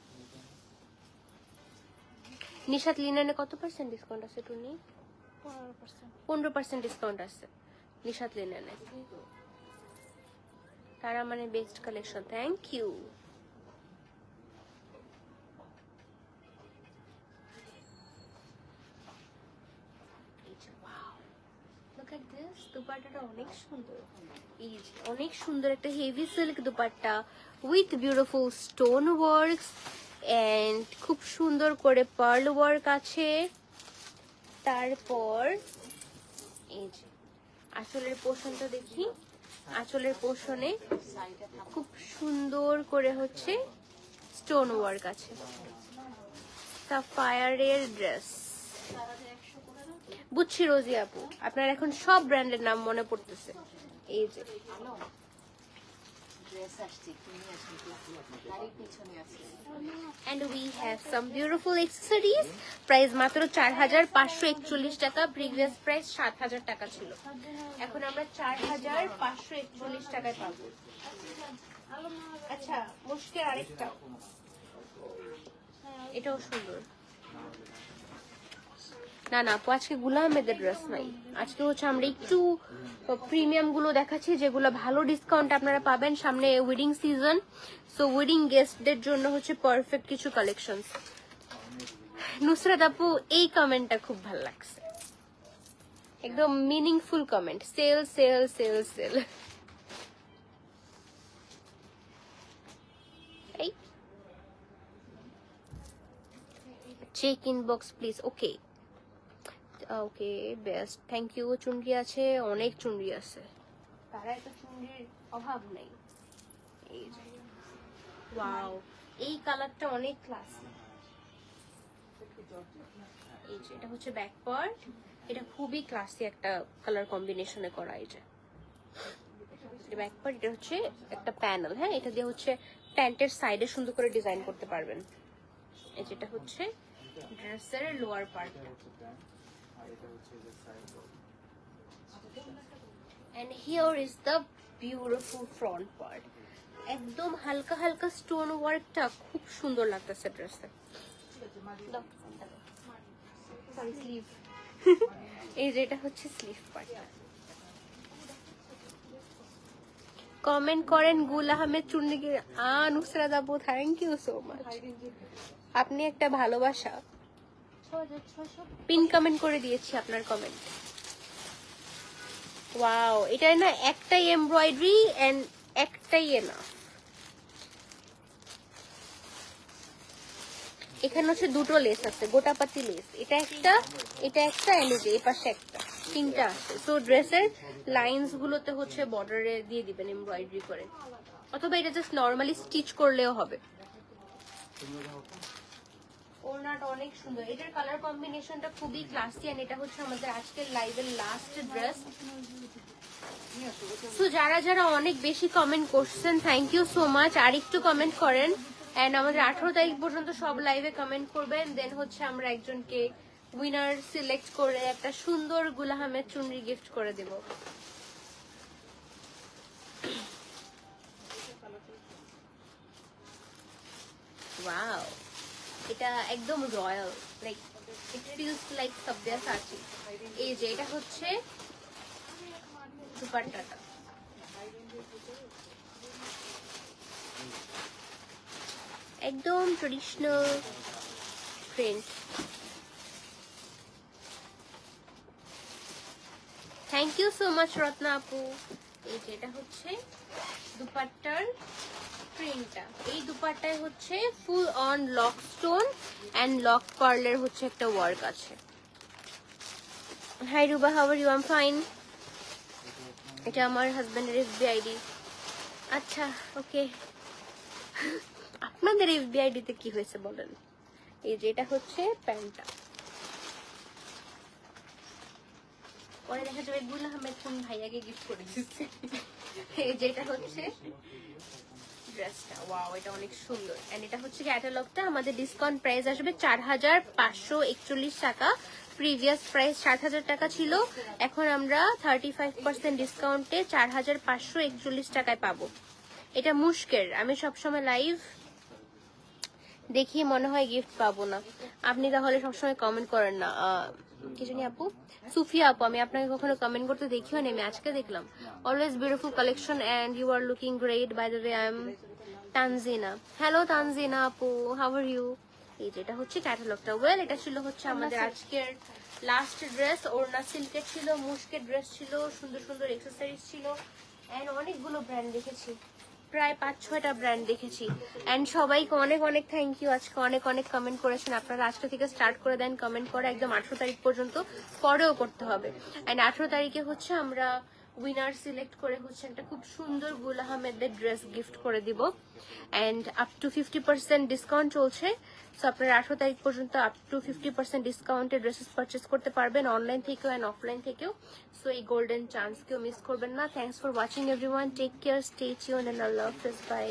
নিশাত লিনেনে কত পার্সেন্ট ডিসকাউন্ট আছে টুনি? 15% ডিসকাউন্ট আছে নিশাত লিনেনে। তারা মানে বেস্ট কালেকশন, থ্যাংক ইউ। দুপাট্টাটা অনেক সুন্দর, এই যে অনেক সুন্দর একটা heavy silk dupatta with beautiful stone works and খুব সুন্দর করে পার্ল ওয়ার্ক আছে। তারপর এই যে আঁচলের পোর্শনটা দেখি, আঁচলের পোর্শনে খুব সুন্দর করে হচ্ছে স্টোন ওয়ার্ক আছে। সাফায়ারের ড্রেস বুঝছি রোজি আপু, আপনার এখন সব ব্র্যান্ডের নাম মনে পড়তেছে। এই যে and we have some beautiful accessories, price মাত্র 4,541 টাকা, প্রিভিয়াস প্রাইস 7,000 টাকা ছিল, এখন আমরা 4,541 টাকায় পাবো। আচ্ছা মুশকিল আরেকটা, এটাও সুন্দর। না না আপু, আজকে গুলাম আহমেদের ড্রেস নাই। আজকে হচ্ছে আমরা একটু প্রিমিয়াম গুলো দেখাচ্ছি, যেগুলো ভালো ডিসকাউন্ট আপনারা পাবেন। সামনে ওয়েডিং সিজন, সো ওয়েডিং গেস্টদের জন্য হচ্ছে পারফেক্ট কিছু কালেকশন। নুসরাত আপু, এই কমেন্টটা খুব ভালো লাগছে, একদম meaningful comment. Sale sale sale sale. এই check inbox please. Okay okay, best, thank you. চুনরি আছে, অনেক চুনরি আছে, তারা এত চুনরির অভাব নেই। এই যে ওয়াও, এই কালারটা অনেক ক্লাসি। এই যে এটা হচ্ছে ব্যাক পার্ট, এটা খুবই ক্লাসি একটা কালার কম্বিনেশনে করা। এই যে ব্যাক পার্ট, এটা হচ্ছে একটা প্যানেল। হ্যাঁ, এটা দিয়ে হচ্ছে প্যান্টের সাইডে সুন্দর করে ডিজাইন করতে পারবেন। এই যেটা হচ্ছে ড্রেসের lower part, and here is the beautiful front part. একদম হালকা হালকা স্টোন ওয়ার্কটা খুব সুন্দর লাগতেছে ড্রেসে। স্লিভ, এই যে এটা হচ্ছে স্লিভ পার্ট। কমেন্ট করেন গুল আহমেদ চুন্নি। নুসরাত আপু, থ্যাংক ইউ সো মাচ, আপনি একটা ভালোবাসা। পিন কমেন্ট করে দিয়েছি আপনার কমেন্ট। ওয়াও, এটা না একটাই এমব্রয়ডারি এন্ড একটাই না, এখানে হচ্ছে দুটো লেস আছে, গোটাপাতি লেস। এটা একটা, এটা একটা, এন্ড এই পাশে একটা, তিনটা আছে। তো ড্রেসের লাইনস গুলোতে হচ্ছে বর্ডারে দিয়ে দিবেন এমব্রয়ডারি করে, অথবা এটা জাস্ট নরমালি স্টিচ করলেও হবে। ওড়নাটা অনেক সুন্দর, এটার কালার কম্বিনেশনটা খুবই ক্লাসি। এন্ড এটা হচ্ছে আমাদের আজকের লাইভের লাস্ট ড্রেস। সো যারা যারা অনেক বেশি কমেন্ট করছেন, থ্যাংক ইউ সো মাচ। আর একটু কমেন্ট করেন, এন্ড আমাদের 18 তারিখ পর্যন্ত সব লাইভে কমেন্ট করবেন। দেন হচ্ছে আমরা একজনকে উইনার সিলেক্ট করে একটা সুন্দর গুল আহমেদ চুনরি গিফট করে দেব। ওয়াও, এটা একদম royal, like it feels like Sabyasachi. এই যে এটা হচ্ছে দুপাট্টাটা, একদম traditional print. Thank you so much Ratna আপু। এই যে এটা হচ্ছে দুপাট্টার প্রিন্টটা। এই দুপাট্টায় হচ্ছে full on lock stone and lock পার্লের হচ্ছে একটা ওয়ার্ক আছে। Hi Ruba, how are you? I am fine. এটা আমার হাজবেন্ডের এফবি আইডি। আচ্ছা, ওকে, আপনাদের এফবি আইডিতে কি হয়েছে বলেন। এই যে এটা হচ্ছে প্যান্টটা, পরে দেখা যাবে গুল আহমেদ কোন ভাইয়াকে গিফট করে দিচ্ছে। এই যে এটা হচ্ছে ড্রেসটা। ওয়াও, এটা অনেক সুন্দর। এন্ড এটা হচ্ছে ক্যাটালগটা। আমাদের ডিসকাউন্ট প্রাইস আসবে 4541 টাকা। প্রিভিয়াস প্রাইস 7000 টাকা ছিল, এখন আমরা 35% ডিসকাউন্টে 4541 টাকায় পাবো। এটা মুশকের, আমি সবসময় লাইভ দেখি মনে হয় গিফট পাবো না। আপনি তাহলে সবসময় কমেন্ট করেন না। কি জানি আপু, সুফিয়া আপু, আমি আপনাকে কখনো কমেন্ট করতে দেখিও না, আমি আজকে দেখলাম। Always beautiful collection and you are looking great. By the way, I am Tanjina. Hello Tanjina আপু, হাউ আর ইউ? এই যেটা হচ্ছে ক্যাটালগটা। ওয়েল, এটা ছিল হচ্ছে আমাদের আজকের লাস্ট ড্রেস। ওড়না সিল্কের ছিল, মুশকের ড্রেস ছিল, সুন্দর সুন্দর এক্সেসরিজ ছিল, এন্ড অনেকগুলো ব্র্যান্ড দেখেছি, প্রায় 5-6টা ব্র্যান্ড দেখেছি। এন্ড সবাইকে অনেক অনেক থ্যাংক ইউ। আজকে অনেক অনেক কমেন্ট করেছেন আপনারা। আজকে থেকে স্টার্ট করে দেন কমেন্ট করা, একদম 18 তারিখ পর্যন্ত, পরেও করতে হবে। এন্ড 18 তারিখে হচ্ছে আমরা উইনার সিলেক্ট করে হচ্ছে একটা খুব সুন্দর গুল আহমেদের ড্রেস গিফট করে দিব। এন্ড আপ টু 50% ডিসকাউন্ট চলছে। সো আপনারা 18 তারিখ পর্যন্ত আপ টু 50% ডিসকাউন্টে ড্রেসেস পারচেস করতে পারবেন, অনলাইন থেকেও এন্ড অফলাইন থেকেও। সো এই গোল্ডেন চান্স কেউ মিস করবেন না। Thanks for watching everyone, take care, stay tuned and আল্লাহ হাফেজ, বাই।